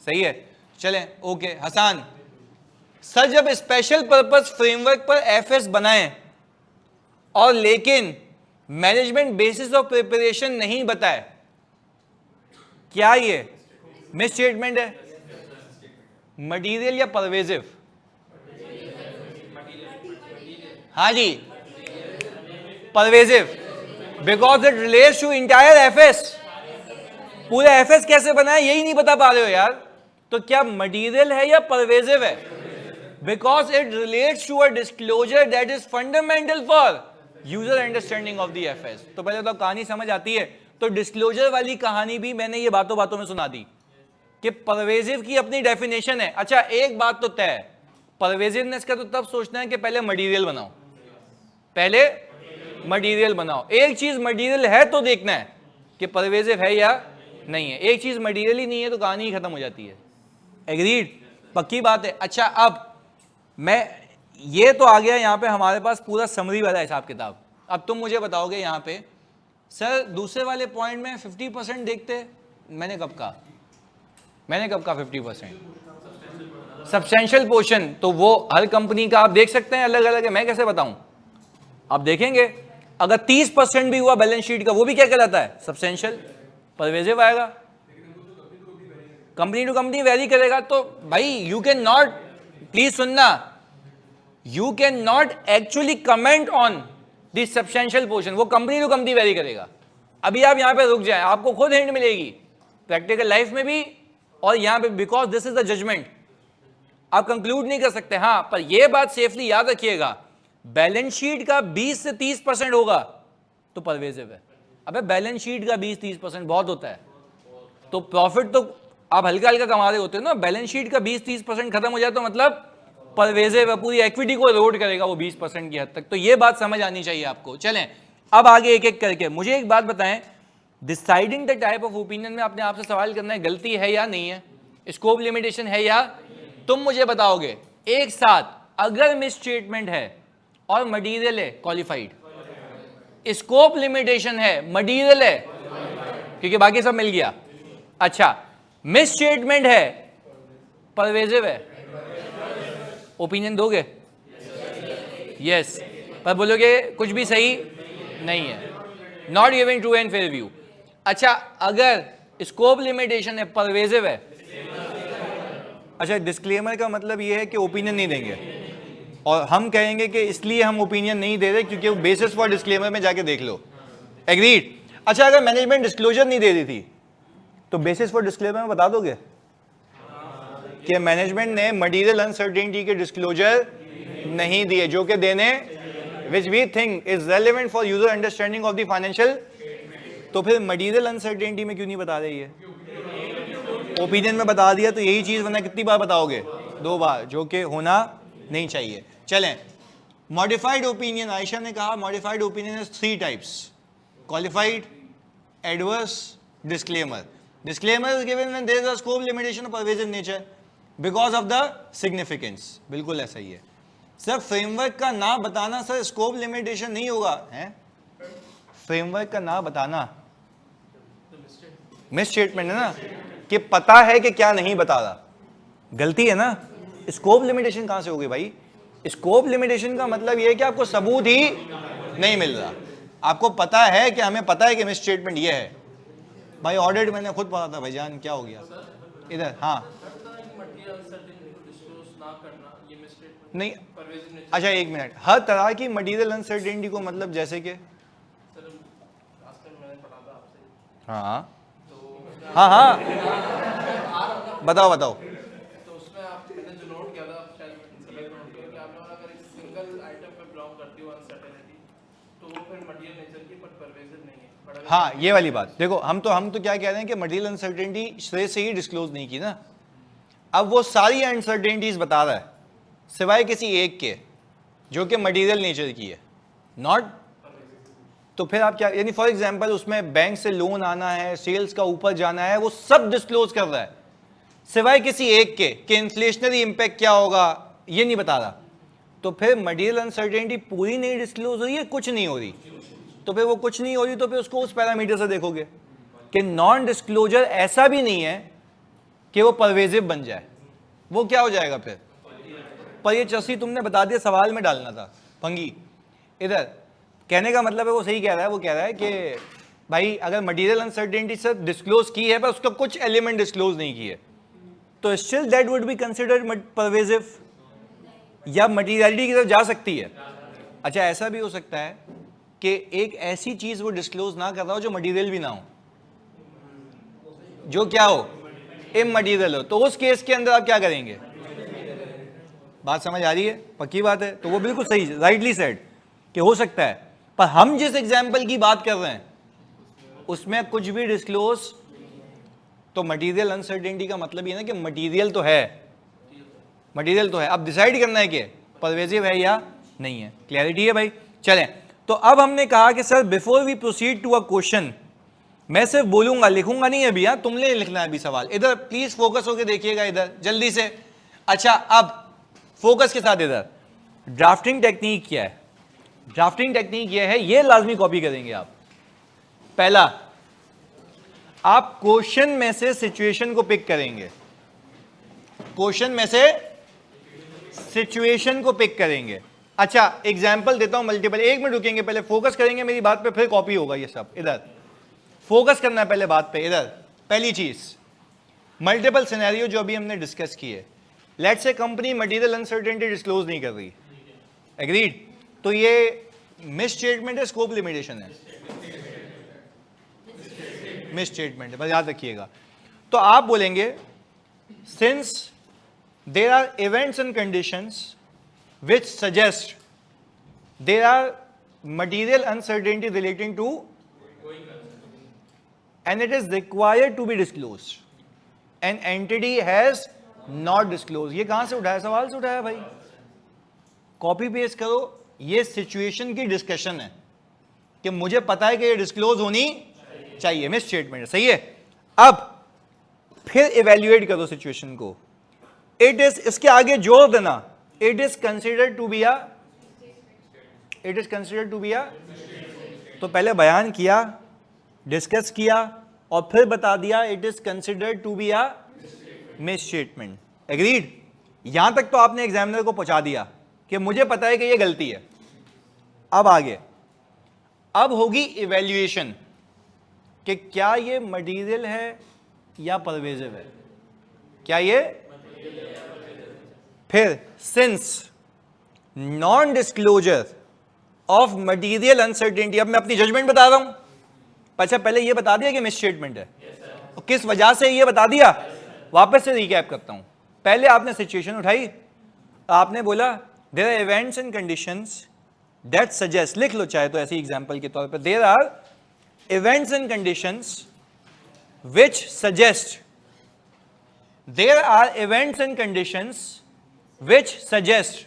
सही है। चलें, ओके हसन सर, जब स्पेशल पर्पस फ्रेमवर्क पर एफएस बनाएं और लेकिन मैनेजमेंट बेसिस ऑफ प्रिपरेशन नहीं बताए, क्या ये मिसस्टेटमेंट है, मटीरियल या परवेजिव? हाँ जी, pervasive, because it relates to entire FS. पूरा एफएस कैसे बना है यही नहीं बता पा रहे हो यार, तो क्या मटीरियल है या परवेजिव है? Because it relates to a disclosure that is fundamental for user understanding of the FS. तो पहले तो कहानी समझ आती है, तो डिस्क्लोजर वाली कहानी भी मैंने ये बातों बातों में सुना दी कि परवेजिव की अपनी डेफिनेशन है। अच्छा, एक बात तो तय है, परवेजिवनेस का तो तब सोचना है कि पहले मटेरियल बनाओ, पहले मटेरियल बनाओ। एक चीज मटेरियल है तो देखना है कि परवेजिव है या नहीं है। एक चीज मटेरियल ही नहीं है तो कहानी ही खत्म हो जाती है। एग्रीड, पक्की बात है। अच्छा, अब मैं ये तो आ गया यहां पे हमारे पास पूरा समरी वाला हिसाब किताब। अब तुम मुझे बताओगे यहां पे सर दूसरे वाले पॉइंट में 50% देखते, मैंने कब कहा? मैंने कब कहा 50%? सब्सटेंशियल पोर्शन, तो वो हर कंपनी का आप देख सकते हैं अलग अलग है, मैं कैसे बताऊं? आप देखेंगे अगर 30% भी हुआ बैलेंस शीट का, वो भी क्या कहलाता है? सब्सटेंशियल, परवेजिव आएगा। कंपनी टू कंपनी वेरी करेगा। तो भाई यू कैन नॉट, प्लीज सुनना, you can not actually comment on the substantial portion, वो कंपनी टू कंपनी वेरी करेगा। अभी आप यहां पे रुक जाए, आपको खुद हिंट मिलेगी प्रैक्टिकल लाइफ में भी और यहां पे, because this is the judgment. आप कंक्लूड नहीं कर सकते। हाँ, पर यह बात सेफली याद रखिएगा, बैलेंस शीट का 20 से 30% होगा तो परवेजिव है। अबे बैलेंस शीट का 20-30% बहुत होता है, तो प्रॉफिट तो आप हल्का हल्का कमा रहे होते हो ना, बैलेंस शीट का 20-30% खत्म हो जाए तो मतलब परवेजिव है, पूरी इक्विटी को इरोड करेगा वो 20% की हद तक। तो ये बात समझ आनी चाहिए आपको। चलें अब आगे एक एक करके। मुझे एक बात बताएं, deciding the type of opinion में अपने आप से सवाल करना है, गलती है या नहीं है, स्कोप लिमिटेशन है या? तुम मुझे बताओगे एक साथ, अगर मिस स्टेटमेंट है और मटीरियल है क्वालिफाइड, स्कोप लिमिटेशन है मटीरियल है, क्योंकि बाकी सब मिल गया। अच्छा, मिस स्टेटमेंट है परवेजिव है, ओपिनियन दोगे? यस, पर बोलोगे कुछ भी सही नहीं है, not giving true and fair view. अच्छा, अगर स्कोप लिमिटेशन है परवेजिव है, अच्छा डिस्क्लेमर का मतलब यह है कि ओपिनियन नहीं देंगे, और हम कहेंगे कि इसलिए हम ओपिनियन नहीं दे रहे क्योंकि बेसिस फॉर डिस्क्लेमर में जाके देख लो। एग्रीड। अच्छा, अगर मैनेजमेंट डिस्क्लोजर नहीं दे रही थी तो बेसिस फॉर डिस्क्लेमर में बता दोगे कि मैनेजमेंट ने मटीरियल अनसर्टेनिटी के डिस्क्लोजर नहीं दिए जो कि देने, which we think is relevant for user understanding of the financial, तो फिर मटीरियल अनसर्टेनिटी में क्यों नहीं बता रही है? ओपिनियन में बता दिया तो यही चीज, वरना कितनी बार बताओगे? 2 बार, जो कि होना नहीं चाहिए। चलें, मॉडिफाइड ओपिनियन, आयशा ने कहा modified opinion is 3 types, qualified, adverse, disclaimer. Disclaimer is given when there is a scope limitation of pervasive nature because of the significance. बिल्कुल ऐसा ही है सर। फ्रेमवर्क का ना बताना सर स्कोप लिमिटेशन नहीं होगा, है? फ्रेमवर्क का ना बताना मिस स्टेटमेंट है ना, कि पता है कि क्या नहीं बता रहा, गलती है ना। स्कोप लिमिटेशन कहां से होगी भाई? स्कोप लिमिटेशन का मतलब यह है कि आपको सबूत ही नहीं मिल रहा, आपको पता है कि हमें पता है कि मिस स्टेटमेंट यह है। भाई ऑडिट मैंने खुद पढ़ा था भाईजान, क्या हो गया इधर? हाँ नहीं, अच्छा एक मिनट, हर तरह की मटीरियल अनसर्टेनिटी को मतलब जैसे कि, हाँ हाँ हाँ बताओ बताओ। तो उसमें आप मैंने जो नोट किया था, शायद सेलेक्ट नोट किया कि आप लोगों ने अगर एक सिंगल आइटम पे बिलोंग करती हो अनसर्टेनिटी, तो वो फिर मटीरियल नेचर की पर परवेजिव नहीं है। हाँ ये वाली बात देखो, हम तो क्या कह रहे हैं कि मटेरियल अनसर्टेनिटी श्रेय से ही डिस्क्लोज नहीं की ना, अब वो सारी अनसर्टेनिटीज बता रहा है सिवाय किसी एक के जो कि मटेरियल नेचर की है, नॉट। तो फिर आप क्या, यानी फॉर एग्जांपल उसमें बैंक से लोन आना है, सेल्स का ऊपर जाना है, वो सब डिस्क्लोज कर रहा है सिवाय किसी एक के कि इन्फ्लेशनरी इंपैक्ट क्या होगा ये नहीं बता रहा। तो फिर मटेरियल अनसर्टेनिटी पूरी नहीं डिस्क्लोज हो रही है, कुछ नहीं हो रही, तो फिर वो कुछ नहीं हो रही तो फिर उसको उस पैरामीटर से देखोगे कि नॉन डिस्क्लोजर ऐसा भी नहीं है कि वो परवेजिव बन जाए, वो क्या हो जाएगा फिर। पर ये चस्सी तुमने बता दिया, सवाल में डालना था फंगी। इधर कहने का मतलब है वो सही कह रहा है, वो कह रहा है कि भाई अगर मटेरियल अनसर्टेनिटी से डिस्क्लोज की है पर उसका कुछ एलिमेंट डिस्क्लोज नहीं की है तो still that would be considered pervasive, या मटेरियलिटी की तरफ जा सकती है। अच्छा ऐसा भी हो सकता है कि एक ऐसी चीज वो डिस्क्लोज ना कर रहा हो जो मटेरियल भी ना हो, जो क्या हो, इमटेरियल हो, तो उस केस के अंदर आप क्या करेंगे। बात समझ आ रही है, पक्की बात है। तो वो बिल्कुल सही, राइटली सेड कि हो सकता है, पर हम जिस एग्जाम्पल की बात कर रहे हैं उसमें कुछ भी डिस्क्लोज, तो मटेरियल अनसर्टेनिटी का मतलब ये ना कि मटेरियल तो है, मटेरियल तो है, अब डिसाइड करना है कि परवेजिव है या नहीं है। क्लैरिटी है भाई। चलें, तो अब हमने कहा कि sir before we proceed to a question, मैं सिर्फ बोलूंगा, लिखूंगा नहीं अभी, हाँ तुमने लिखना है अभी सवाल। इधर प्लीज फोकस होकर देखिएगा, इधर जल्दी से। अच्छा अब फोकस के साथ इधर, ड्राफ्टिंग टेक्निक क्या है, ड्राफ्टिंग टेक्निक यह है, ये लाजमी कॉपी करेंगे आप। पहला, आप क्वेश्चन में से सिचुएशन को पिक करेंगे, क्वेश्चन में से सिचुएशन को पिक करेंगे। अच्छा एग्जाम्पल देता हूं मल्टीपल, एक मिनट रुकेंगे, पहले फोकस करेंगे मेरी बात पे, फिर कॉपी होगा ये सब। इधर फोकस करना है पहले बात पे। इधर पहली चीज, मल्टीपल सिनेरियो जो अभी हमने डिस्कस किए। Let's say company material uncertainty disclose नहीं कर रही, एग्रीड, तो ये मिस स्टेटमेंट है, स्कोप लिमिटेशन है, मिस स्टेटमेंट है, बस याद रखिएगा। तो आप बोलेंगे since there are events and conditions which suggest there are material uncertainty relating to and it is required to be disclosed, an entity has not disclosed। ये कहां से उठाया, सवाल से उठाया भाई, कॉपी पेस्ट करो। ये सिचुएशन की डिस्कशन है कि मुझे पता है कि ये डिस्क्लोज होनी चाहिए, मिस स्टेटमेंट है, सही है। अब फिर इवेल्युएट करो सिचुएशन को, इट इज, इसके आगे जोड़ देना, it is considered to be a, it is considered to be a, तो पहले बयान किया, डिस्कस किया और फिर बता दिया it is considered to be a misstatement, agreed. यहां तक तो आपने एग्जामिनर को पहुंचा दिया कि मुझे पता है कि ये गलती है। अब आगे, अब होगी इवैल्यूएशन कि क्या ये मटेरियल है या परवेजिव है, क्या ये, फिर since non disclosure of material uncertainty, अब मैं अपनी जजमेंट बता रहा हूं। अच्छा पहले ये बता दिया कि मिस स्टेटमेंट है, और किस वजह से ये बता दिया, वापस से रिकैप करता हूं। पहले आपने सिचुएशन उठाई, आपने बोला there are events and conditions that suggest, लिख लो चाहे तो ऐसे एग्जांपल के तौर पर, there are events and conditions which suggest, there are events and conditions which suggest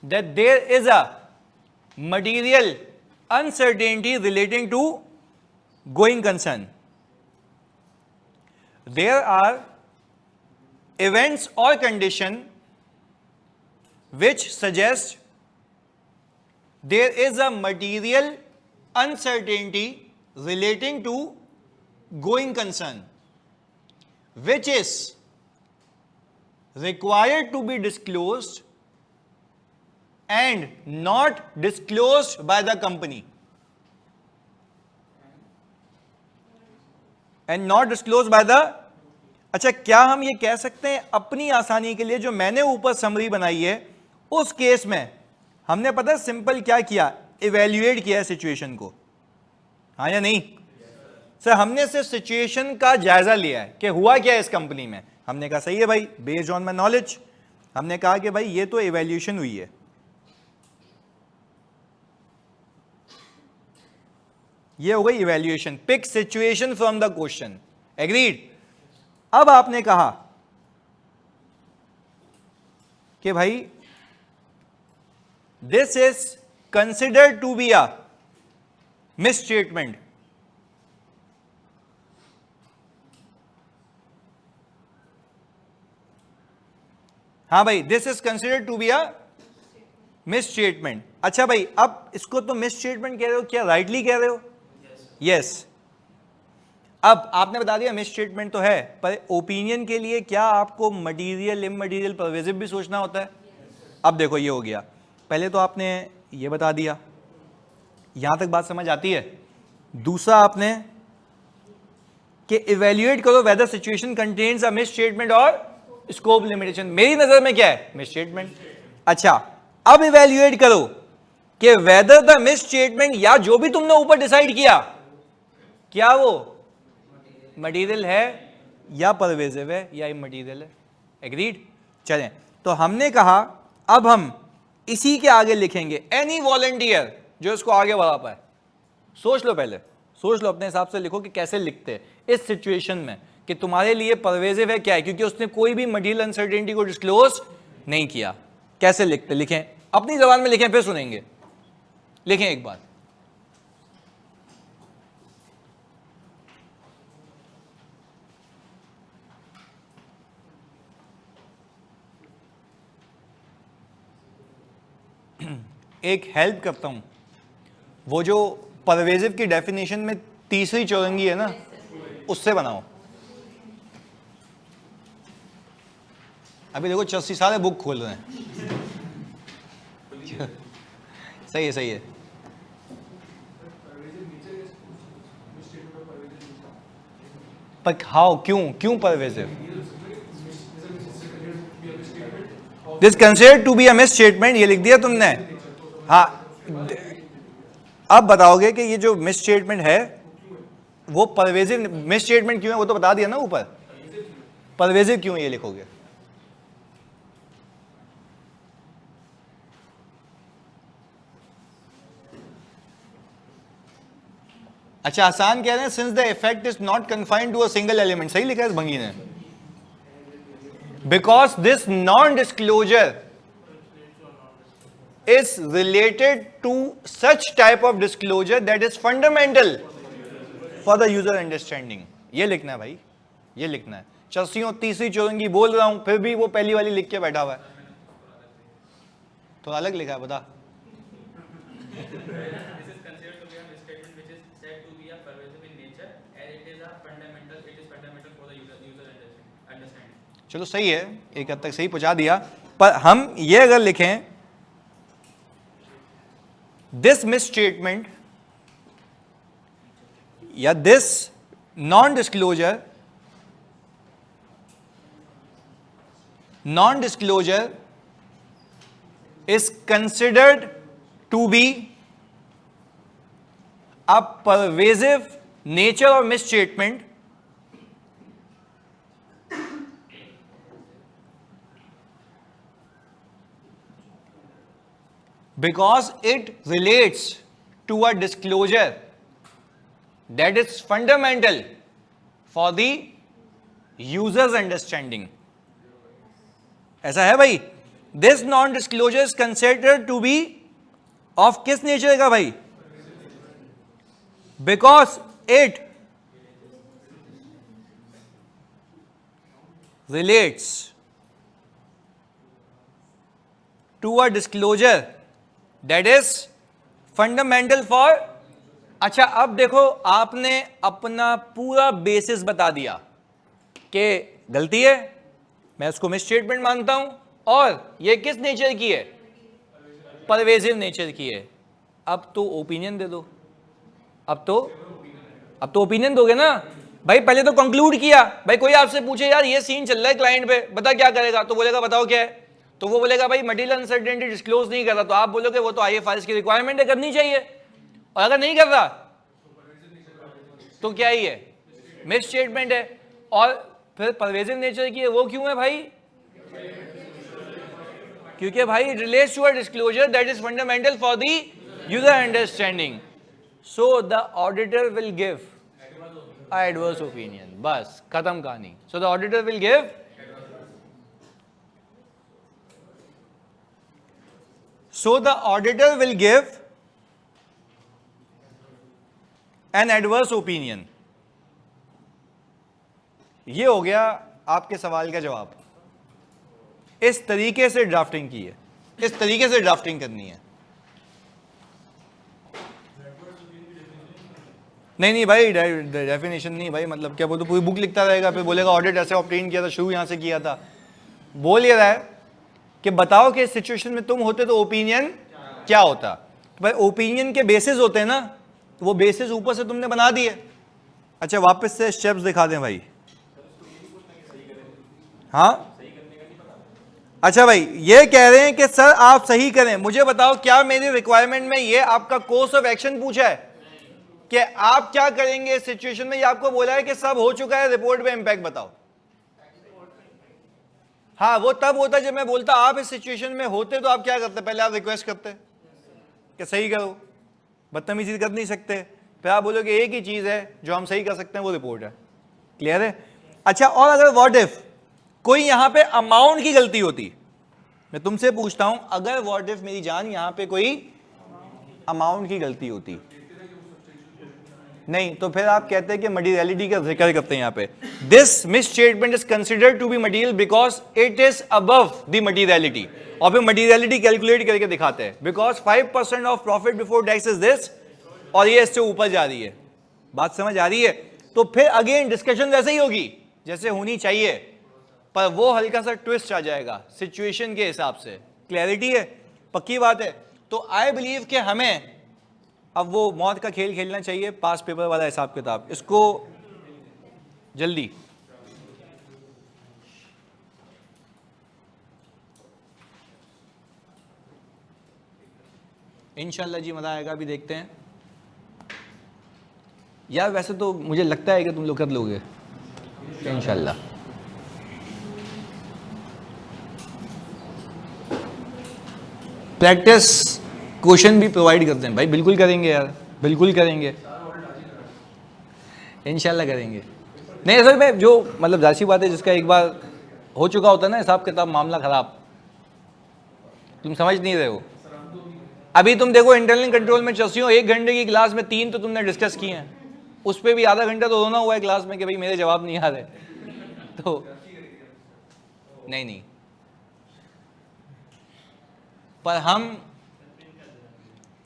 that there is a material uncertainty relating to going concern. There are events or condition which suggest there is a material uncertainty relating to going concern, which is required to be disclosed and not disclosed by the company, and not disclosed by the, अच्छा क्या हम ये कह सकते हैं अपनी आसानी के लिए जो मैंने ऊपर समरी बनाई है उस केस में हमने पता सिंपल क्या किया, इवेल्युएट किया है सिचुएशन को, हाँ या नहीं सर। हमने सिर्फ सिचुएशन का जायजा लिया है कि हुआ क्या है इस कंपनी में, हमने कहा सही है भाई, बेस्ड ऑन माय नॉलेज, हमने कहा कि भाई ये तो इवैल्यूएशन हुई है। ये हो गई evaluation, pick situation from the question, agreed. अब आपने कहा कि भाई this is considered to be a misstatement, हाँ भाई, this is considered to be a misstatement. अच्छा भाई, अब इसको तो मिसस्टेटमेंट कह रहे हो, क्या राइटली कह रहे हो? यस। अब आपने बता दिया मिसस्टेटमेंट तो है, पर ओपिनियन के लिए क्या आपको मटीरियल, इममटीरियल, परवेजिव भी सोचना होता है? अब देखो ये हो गया, पहले तो आपने ये बता दिया, यहां तक बात समझ आती है। दूसरा आपने कि इवैल्यूएट करो whether situation contains a misstatement और स्कोप लिमिटेशन। मेरी नजर में क्या है? मिसस्टेटमेंट। अच्छा, अब इवैल्यूएट करो कि वेदर द मिसस्टेटमेंट या जो भी तुमने ऊपर डिसाइड किया, क्या वो मटीरियल है या परवेजिव है या इममटीरियल है, एग्रीड। चलें, तो हमने कहा अब हम इसी के आगे लिखेंगे एनी वॉलंटियर जो इसको आगे बढ़ा पाए। सोच लो, पहले सोच लो, अपने हिसाब से लिखो कि कैसे लिखते हैं इस सिचुएशन में कि तुम्हारे लिए परवेजिव है क्या है, क्योंकि उसने कोई भी मटीरियल अनसर्टेनिटी को डिस्क्लोज नहीं किया। कैसे लिखते? लिखें, अपनी जबान में लिखें, फिर सुनेंगे। लिखें एक बार, एक हेल्प करता हूं, वो जो परवेजिव की डेफिनेशन में तीसरी चौरंगी है ना, उससे बनाओ। अभी देखो चस्सी सारे बुक खोल रहे हैं। सही है, सही है। पर हाउ, क्यों pervasive? This considered to be a misstatement, ये लिख दिया तुमने। हाँ, अब बताओगे कि ये जो मिसस्टेटमेंट है वो परवेजिव मिसस्टेटमेंट क्यों है, वो तो बता दिया ना ऊपर। परवेजिव क्यों है ये लिखोगे। अच्छा, आसान कह रहे हैं, since the effect is not confined to a single element. सही लिखा है इस भंगी ने। Because this non disclosure is related to such type of disclosure that is fundamental for the user understanding। ये लिखना है भाई, ये लिखना है। चस्सियों तीसरी चौरंगी बोल रहा हूं, फिर भी वो पहली वाली लिख के बैठा हुआ है, तो अलग लिखा है, बता। चलो सही है, एक हद तक सही पहुंचा दिया, पर हम ये अगर लिखें this misstatement या this non-disclosure is considered to be a pervasive nature of misstatement because it relates to a disclosure that is fundamental for the user's understanding। ऐसा है भाई। This non-disclosure is considered to be of किस nature का भाई? Because it relates to a disclosure that is fundamental for। अच्छा, अब देखो, आपने अपना पूरा बेसिस बता दिया कि गलती है, मैं उसको मिसस्टेटमेंट मानता हूं, और ये किस नेचर की है? परवेजिव नेचर की है। अब तो ओपिनियन दे दो। अब तो ओपिनियन दोगे ना भाई। पहले तो कंक्लूड किया भाई। कोई आपसे पूछे यार ये सीन चल रहा है क्लाइंट पे, बता क्या करेगा, तो बोलेगा बताओ क्या है, तो वो बोलेगा भाई मटीरियल अनसर्टेनिटी डिस्क्लोज नहीं कर रहा, तो आप बोलोगे वो तो आईएफआरएस की रिक्वायरमेंट है, करनी चाहिए, और अगर नहीं कर रहा तो क्या ही है? मिसस्टेटमेंट है। और फिर परवेजिव नेचर की है, वो क्यों है भाई? क्योंकि भाई it relates to a disclosure that is fundamental for the user understanding. So the auditor will give adverse opinion, बस खत्म कहानी। So the auditor will give, so the auditor will give an adverse opinion. ये हो गया आपके सवाल का जवाब। इस तरीके से ड्राफ्टिंग की है, इस तरीके से ड्राफ्टिंग करनी है। नहीं भाई, डेफिनेशन नहीं भाई, मतलब क्या बोल, तो पूरी बुक लिखता रहेगा, फिर बोलेगा ऑडिट ऐसे ऑब्टेन किया था, शुरू यहां से किया था। बोल ये रहा है कि बताओ कि इस सिचुएशन में तुम होते तो ओपिनियन क्या होता। तो भाई ओपिनियन के बेसिस होते हैं ना, तो वो बेसिस ऊपर से तुमने बना दिए। अच्छा वापस से स्टेप्स दिखा दें भाई। हाँ अच्छा भाई, ये कह रहे हैं कि सर आप सही करें, मुझे बताओ क्या मेरी रिक्वायरमेंट में ये आपका कोर्स ऑफ एक्शन पूछा है कि आप क्या करेंगे इस सिचुएशन में। ये आपको बोला है कि सब हो चुका है, रिपोर्ट पे इंपैक्ट बताओ। हाँ वो तब होता जब मैं बोलता आप इस सिचुएशन में होते तो आप क्या करते, पहले आप रिक्वेस्ट करते कि सही करो, बदतमीजी कर नहीं सकते, फिर आप बोलोगे एक ही चीज है जो हम सही कर सकते हैं, वो रिपोर्ट है। क्लियर है? अच्छा, और अगर व्हाट इफ कोई यहां पे अमाउंट की गलती होती, मैं तुमसे पूछता हूं, अगर व्हाट इफ मेरी जान यहां पे कोई अमाउंट की गलती होती, नहीं तो फिर आप कहते हैं कि मटीरियलिटी का जिक्र करते हैं यहां पे। This misstatement is considered to be material because it is above the materiality, और फिर मटीरियलिटी कैलकुलेट करके दिखाते हैं because 5% of profit before tax is this, और ये इससे ऊपर जा रही है। बात समझ आ रही है? तो फिर अगेन डिस्कशन वैसे ही होगी जैसे होनी चाहिए, पर वो हल्का सा ट्विस्ट आ जाएगा सिचुएशन के हिसाब से। क्लैरिटी है? पक्की बात है? तो आई बिलीव कि हमें अब वो मौत का खेल खेलना चाहिए, पास पेपर वाला हिसाब किताब, इसको जल्दी। इंशाल्लाह जी मजा आएगा, अभी देखते हैं। यार वैसे तो मुझे लगता है कि तुम लोग कर लोगे इंशाल्लाह। प्रैक्टिस क्वेश्चन भी प्रोवाइड करते हैं भाई, बिल्कुल करेंगे यार, बिल्कुल करेंगे, इंशाल्लाह करेंगे। नहीं असल में जो मतलब जाहिर सी बात है, जिसका एक बार हो चुका होता है ना हिसाब किताब, मामला खराब, तुम समझ नहीं रहे हो। अभी तुम देखो इंटरनल कंट्रोल में चलती हो, 1 घंटे की क्लास में 3 तो तुमने डिस्कस किए हैं, उस पर भी आधा घंटा तो रोना हुआ है क्लास में कि भाई मेरे जवाब नहीं आ रहे। तो नहीं पर हम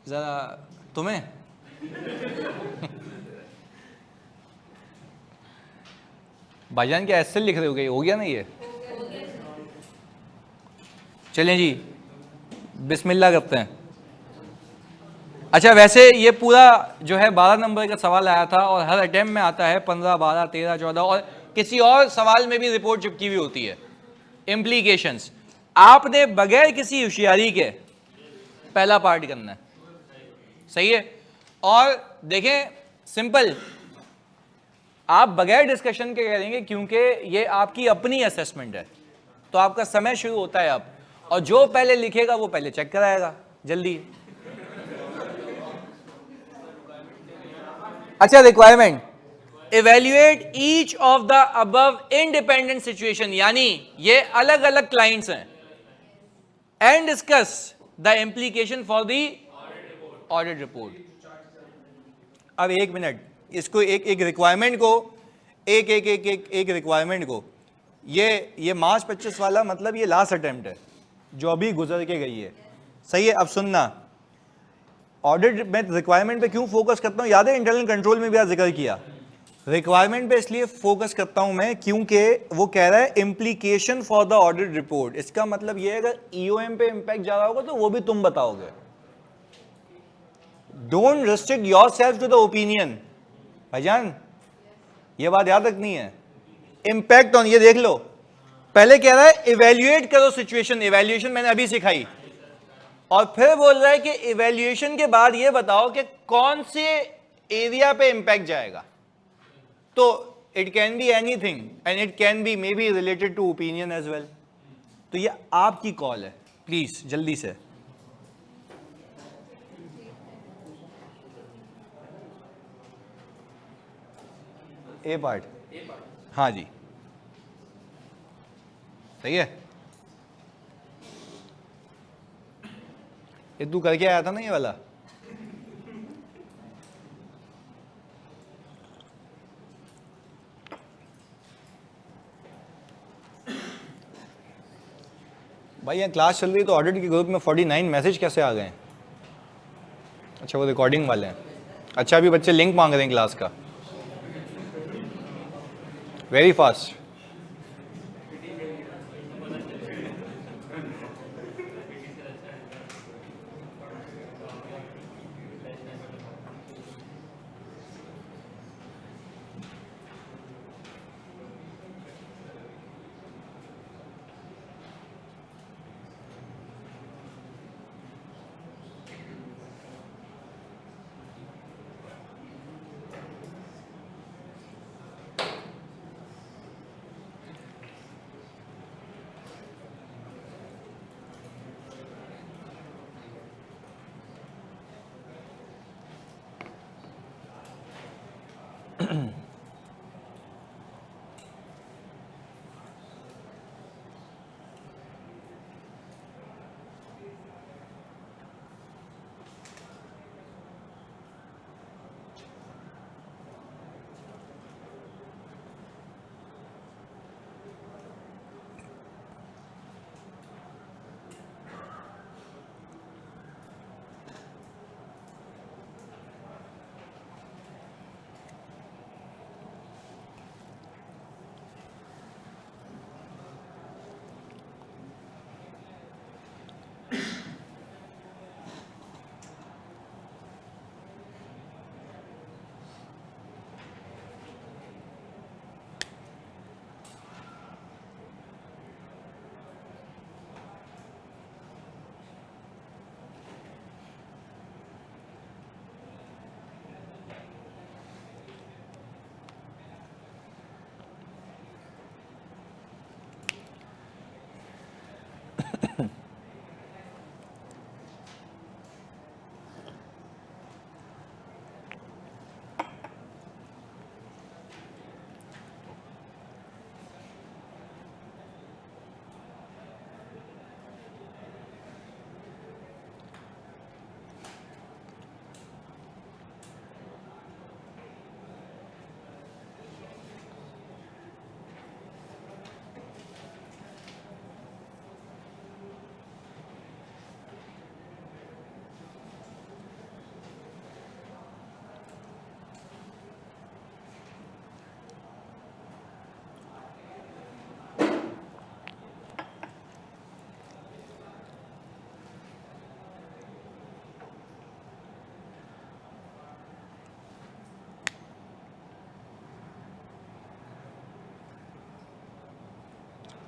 जरा तुम्हें भाईजान क्या एसएल लिख रहे हो, गए हो गया ना ये? चलें जी बिस्मिल्लाह करते हैं। अच्छा वैसे ये पूरा जो है 12 नंबर का सवाल आया था, और हर अटेम्प्ट में आता है 15, 12, 13, 14, और किसी और सवाल में भी रिपोर्ट चिपकी हुई होती है। इम्प्लीकेशंस आपने बगैर किसी होशियारी के पहला पार्ट करना है, सही है? और देखें सिंपल, आप बगैर डिस्कशन के करेंगे क्योंकि ये आपकी अपनी असेसमेंट है, तो आपका समय शुरू होता है अब, और जो पहले लिखेगा वो पहले चेक कराएगा जल्दी। अच्छा requirement, evaluate each of the above independent situation, यानी ये अलग अलग क्लाइंट्स हैं, and discuss the implication for the audit report. अब 1 मिनट, इसको एक रिक्वायरमेंट को एक रिक्वायरमेंट को, ये मार्च 25 वाला मतलब ये लास्ट अटेम्प्ट है जो अभी गुजर के गई है, सही है? अब सुनना, ऑडिट में रिक्वायरमेंट पे क्यों फोकस करता हूं, याद है इंटरनल कंट्रोल में भी आज जिक्र किया। रिक्वायरमेंट पे इसलिए फोकस करता हूं मैं क्योंकि वो कह रहा है implication for the audit report. इसका मतलब ये है अगर ईओएम पे इंपैक्ट जा रहा होगा तो वो भी तुम बताओगे। Don't restrict yourself to the opinion भाईजान, ये बात याद रखनी है। इंपैक्ट ऑन, ये देख लो, पहले कह रहा है इवेल्युएट करो सिचुएशन, इवेल्युएशन मैंने अभी सिखाई, और फिर बोल रहा है कि इवेल्युएशन के बाद ये बताओ कि कौन से एरिया पे इंपैक्ट जाएगा। तो it can be anything and it can be maybe related to opinion as well. तो ये आपकी कॉल है, प्लीज जल्दी से। A part, A part. हाँ जी सही है। ये तू करके आया था ना ये वाला, भाई यहाँ क्लास चल रही है तो ऑडिट के ग्रुप में 49 मैसेज कैसे आ गए हैं? अच्छा वो रिकॉर्डिंग वाले हैं। अच्छा अभी बच्चे लिंक मांग रहे हैं क्लास का, वेरी फास्ट।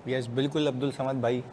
यस बिल्कुल अब्दुल समद भाई।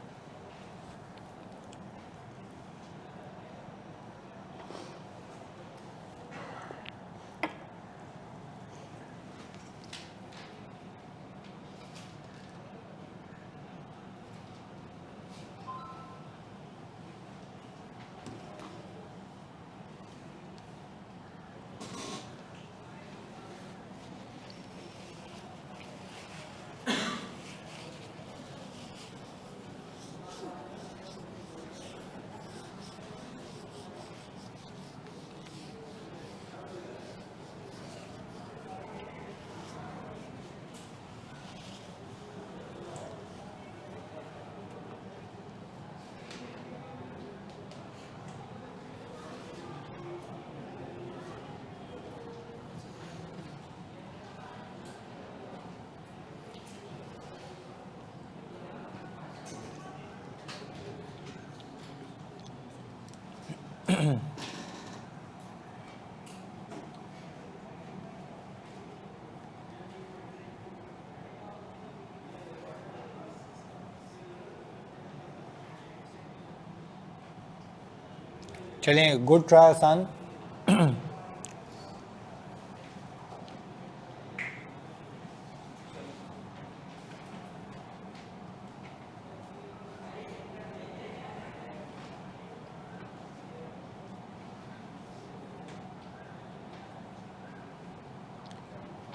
चलें गुड ट्राई आसान।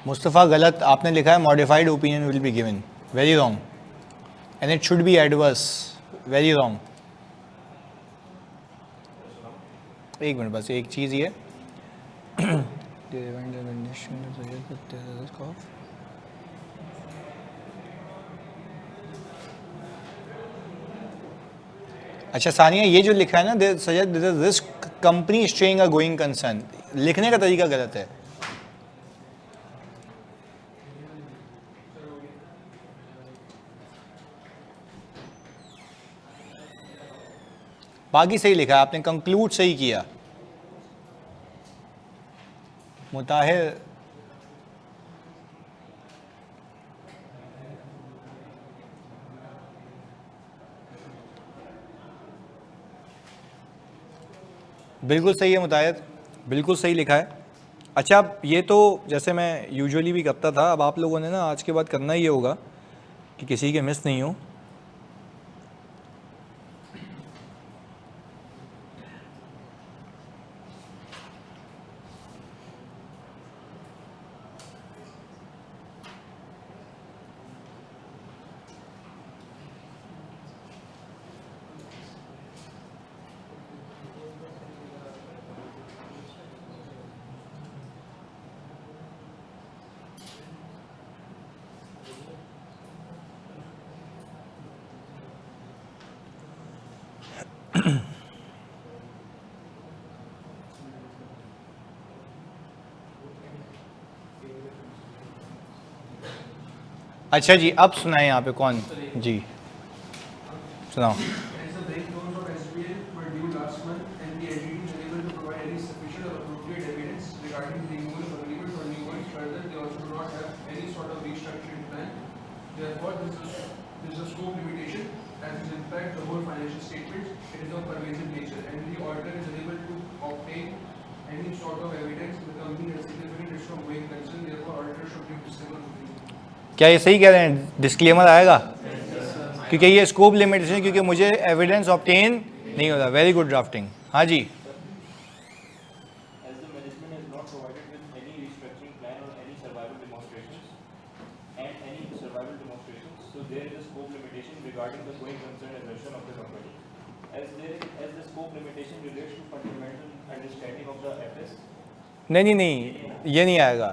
मुस्तफ़ा गलत, आपने लिखा है modified opinion will be given, very wrong, and it should be adverse, very wrong. एक मिनट बस, एक चीज़ ये अच्छा सानिया, ये जो लिखा है ना, there suggest there is risk company staying a going concern, लिखने का तरीका गलत है। बाकी सही लिखा है आपने, कंक्लूड सही किया। मुताहिर बिल्कुल सही है, मुताहिर बिल्कुल सही लिखा है। अच्छा, अब ये तो जैसे मैं यूजुअली भी करता था, अब आप लोगों ने ना आज के बाद करना ही होगा कि किसी के मिस नहीं हो। अच्छा जी, अब सुनाए यहाँ पे कौन जी, सुनाओ। As the breakdowns of SBL were due last month, and the entity is unable to provide any sufficient or appropriate evidence regarding the removal of agreements or new ones. Further, they also do not have any sort of restructuring plan. Therefore, this is a scope limitation as it impacts the whole financial statements. It is of pervasive nature, and the auditor is unable to obtain any sort of evidence. The company has significant risk of going concern. Therefore, auditor should give disclaimer opinion. क्या ये सही कह रहे हैं, disclaimer आएगा? क्योंकि ये scope limitation, क्योंकि मुझे एविडेंस ऑब्टेन नहीं होता। Very good drafting. हाँ जी, As the management has not provided with any restructuring plan or any survival demonstrations, so there is a scope limitation regarding the going concern assertion of the company. As the scope limitation relates to fundamental understanding of the FS. नहीं, ये नहीं आएगा,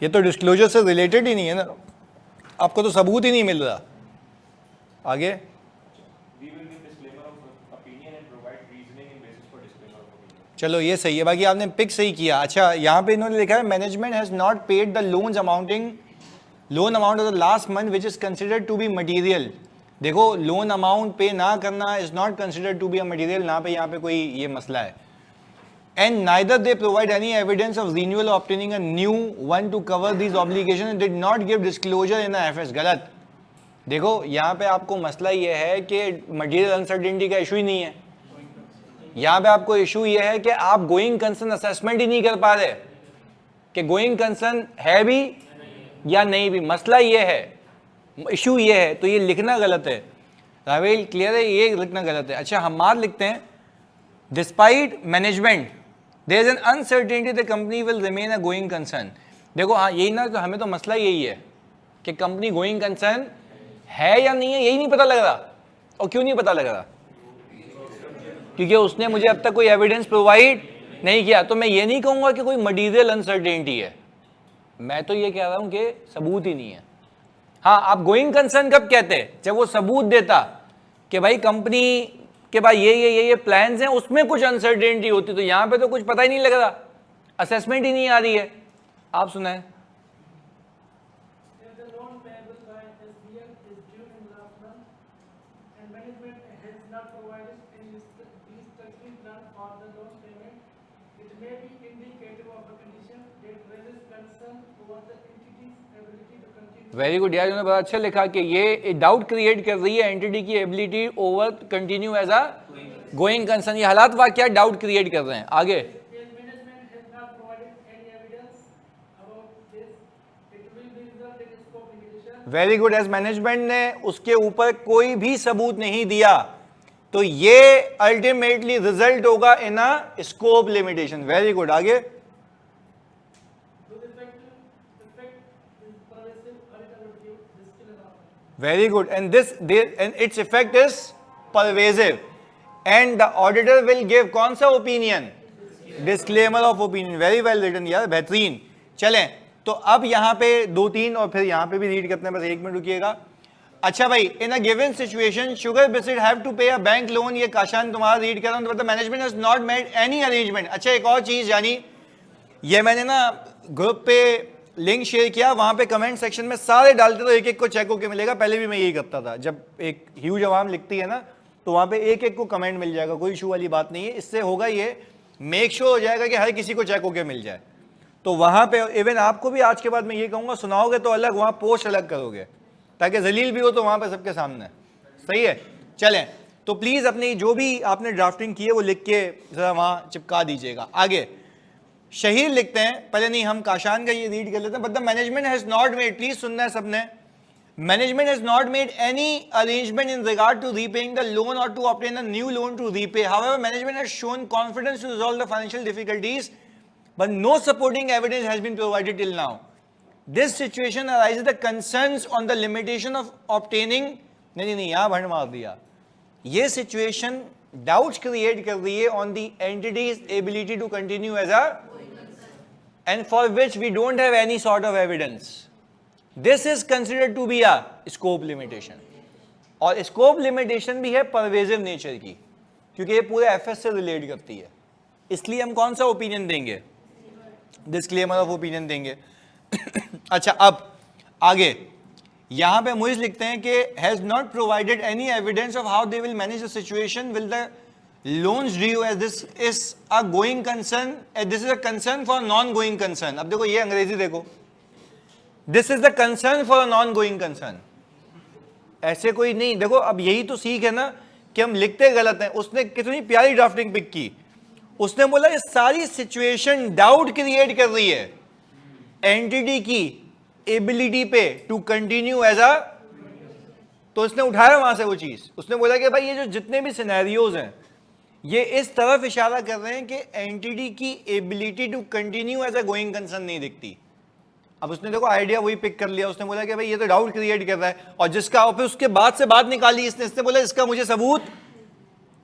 ये तो disclosure से related ही नहीं है ना, आपको तो सबूत ही नहीं मिल रहा। आगे We will give disclaimer of opinion and provide reasoning and basis for disclaimer of opinion. चलो ये सही है, बाकी आपने पिक सही किया। अच्छा, यहाँ पे इन्होंने लिखा है management has not paid the loan amount of the last month which is considered to be material. देखो, लोन अमाउंट पे ना करना is not considered to be a material, ना पे यहाँ पे कोई ये मसला है। And neither they provide any evidence of renewal or obtaining a new one to cover these obligations and did not give disclosure in the FS। गलत। देखो, यहाँ पे आपको मसला ये है कि मटीरियल अनसर्टेनिटी का इशू ही नहीं है, यहाँ पे आपको इशू ये है कि आप गोइंग कंसर्न असेसमेंट ही नहीं कर पा रहे कि गोइंग कंसर्न है भी या नहीं भी। मसला ये है, इशू ये है, तो ये लिखना गलत है। रावेल क्लियर है, ये लिखना गलत है। अच्छा, हमार लिखते हैं despite management there is an uncertainty the company will remain a going concern. देखो, हाँ यही ना, तो हमें तो मसला यही है कि कंपनी गोइंग कंसर्न है या नहीं है, यही नहीं पता लग रहा। और क्यों नहीं पता लग रहा? क्योंकि उसने मुझे अब तक कोई एविडेंस प्रोवाइड नहीं किया। तो मैं ये नहीं कहूँगा कि कोई मटीरियल अनसर्टेनिटी है, मैं तो ये कह रहा हूँ कि सबूत ही नहीं है। हाँ, आप गोइंग कंसर्न कब कहते? जब वो सबूत देता कि भाई कंपनी के बाद ये प्लान्स हैं, उसमें कुछ अनसर्टेनिटी होती। तो यहाँ पे तो कुछ पता ही नहीं लग रहा, असेसमेंट ही नहीं आ रही है। आप सुनाएं। If the loan payable by SBL is due in last month and management has not provided any restructuring plan for the loan payment, it may be indicative of a condition that raises concern over the entity's ability to continue. Very good यार, उन्होंने बड़ा अच्छा लिखा कि ये doubt create कर रही है एंटिटी की ability over continue as a going concern. ये हालात वाकया डाउट क्रिएट कर रहे हैं। आगे If management has not provided any evidence about this, it will be result in scope limitation. Very good, as management ने उसके ऊपर कोई भी सबूत नहीं दिया, तो ये अल्टीमेटली रिजल्ट होगा in a scope limitation. Very good. आगे To the effect Very good. And its effect is pervasive. And the auditor will give कौन सा opinion? Disclaimer of opinion. Very well written यार, बेहतरीन. चलें, तो अब यहाँ पे 2-3 और फिर यहाँ पे भी रीड करते हैं, बस 1 मिनट रुकिएगा. अच्छा भाई, in a given situation, Sugar Biscuit have to pay a bank loan. ये काशान तुम्हारा रीड कर रहा हूँ, तो the management has not made any arrangement. अच्छा, एक और चीज जानी, ये मैंने ना ग्रुप पे लिंक शेयर किया, वहां पे कमेंट सेक्शन में सारे डालते तो एक एक को चेक होके मिलेगा. पहले भी मैं यही करता था, जब एक ह्यूज अवाम लिखती है ना तो वहां पे एक एक को कमेंट मिल जाएगा, कोई इशू वाली बात नहीं है. इससे होगा ये, मेक श्योर हो जाएगा कि हर किसी को चेक होके मिल जाए. तो वहां पे इवन आपको भी आज के बाद मैं ये कहूंगा, सुनाओगे तो अलग, वहां पोस्ट अलग करोगे ताकि जलील भी हो तो वहां पे सबके सामने. सही है. चलें, तो प्लीज अपनी जो भी आपने ड्राफ्टिंग की है वो लिख के जरा वहां चिपका दीजिएगा. आगे शहीर लिखते हैं, पहले नहीं हम काशान का ये रीड कर लेते हैं. But the management has not made, please सुनना है सबने, management has not made any arrangement in regard to repaying the loan और to obtain a new loan to repay. However management has shown confidence to resolve the financial difficulties but no supporting evidence has been provided till now. This situation arises the concerns on the limitation of obtaining. नहीं यहाँ भंड मार दिया. ये situation doubts create कर रही है on the entity's ability to continue as a, and for which we don't have any sort of evidence. This is considered to be a scope limitation. और scope limitation भी है pervasive nature की, क्योंकि ये पूरे FS से relate करती है. इसलिए हम कौन सा opinion देंगे? Disclaimer of opinion देंगे. अच्छा, अब आगे यहां पे मुझे लिखते हैं कि has not provided any evidence of how they will manage the situation will the loans due as this is a going concern, this is a concern for non going concern. अब देखो ये अंग्रेजी देखो, this is the concern for a non going concern. ऐसे कोई नहीं. देखो अब यही तो सीख है ना कि हम लिखते गलत हैं. उसने कितनी प्यारी ड्राफ्टिंग पिक की. उसने बोला ये सारी सिचुएशन डाउट क्रिएट कर रही है एंटिटी की एबिलिटी पे टू कंटिन्यू एज अ. तो उसने उठाया वहां से वो चीज, उसने बोला कि भाई ये जो जितने भी सिनेरियोज हैं ये इस तरफ इशारा कर रहे हैं कि एंटिटी की ability to continue as a going concern नहीं दिखती. अब उसने देखो आइडिया वही पिक कर लिया. उसने बोला कि भाई ये तो डाउट क्रिएट कर रहा है, और जिसका और फिर उसके बाद से बात निकाली इसने बोला इसका मुझे सबूत.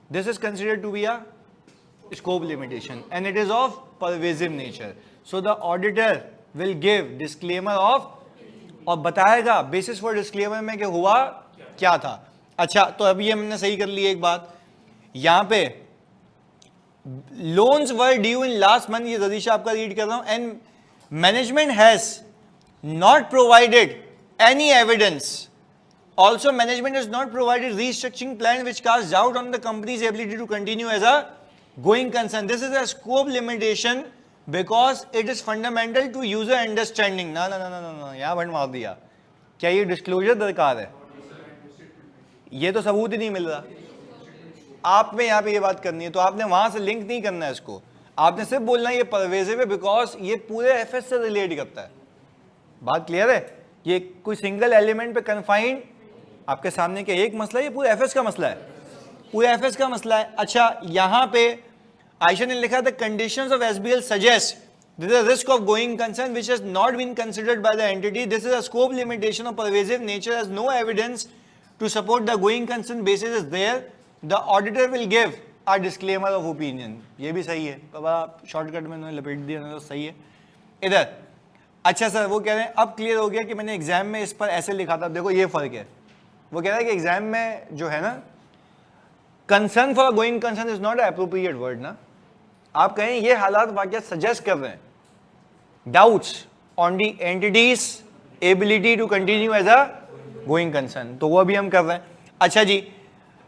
This is considered to be a scope limitation and it is of pervasive nature. So the auditor will give disclaimer of, और बताएगा बेसिस फॉर डिस्क्लेमर में कि हुआ क्या था. अच्छा, तो अभी हमने सही कर ली एक बात. यहां पे loans were due in last month, ये रदीशा आपका रीड कर रहा हूं, and management has not provided any evidence. Also management has not provided restructuring plan which cast doubt on the company's ability to continue as a going concern. This is a scope limitation because it is fundamental to user understanding. ना ना ना ना ना यहाँ भंड मार दिया. क्या ये डिस्क्लोजर दरकार है? ये तो सबूत ही नहीं मिल रहा. आपने यहाँ पे ये बात करनी है तो आपने वहां से लिंक नहीं करना है इसको. आपने सिर्फ बोलना है ये परवेसिव है बिकॉज ये पूरे एफएस से रिलेट करता है. बात क्लियर है? ये कोई सिंगल एलिमेंट पे कन्फाइंड आपके सामने क्या एक मसला है, ये पूरे एफएस का मसला है, पूरे एफएस का मसला है. अच्छा, यहाँ पे आयशा ने लिखा the conditions of SBL suggest there is a risk of going concern which has not been considered by the entity. This is a scope limitation of pervasive nature as no evidence to support the going concern basis is there. The auditor will give a disclaimer of opinion. ये भी सही है, बाबा shortcut में उन्होंने लपेट दिया तो सही है इधर. अच्छा सर, वो कह रहे हैं अब क्लियर हो गया कि मैंने एग्जाम में इस पर ऐसे लिखा था. देखो ये फर्क है. वो कह रहा है कि एग्जाम में जो है ना concern for going concern is not appropriate word ना. आप कहें ये हालात वाकई सजेस्ट कर रहे हैं doubts on the entity's ability to continue as a going concern, तो वो अभी हम कर रहे हैं. अच्छा जी,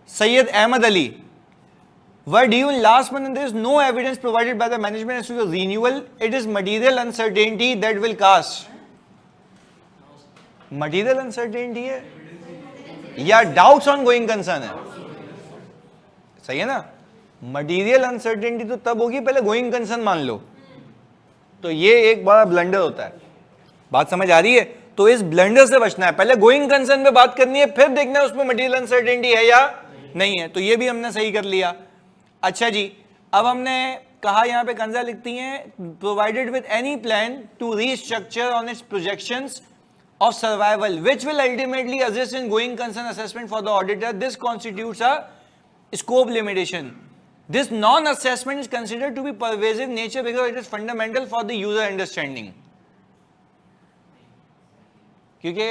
Syed Ahmad Ali were due in last month and there is no evidence provided by the management as to the renewal. It is material uncertainty that will cast. Material uncertainty है या doubts on going concern है? सही है ना. Material uncertainty तो तब होगी पहले गोइंग कंसर्न मान लो, तो ये एक बड़ा ब्लंडर होता है. बात समझ आ रही है? तो इस ब्लंडर से बचना है. पहले गोइंग कंसर्न पे बात करनी है, फिर देखना है उसमें मटीरियल अनसर्टेनिटी है या नहीं है. तो ये भी हमने सही कर लिया. अच्छा जी, अब हमने कहा यहाँ पे कंजा लिखती हैं provided with any plan to restructure on its projections of survival, which will ultimately assist in going concern assessment for the auditor. This constitutes a scope limitation. This non-assessment is considered to be pervasive nature because it is fundamental for the user understanding. क्योंकि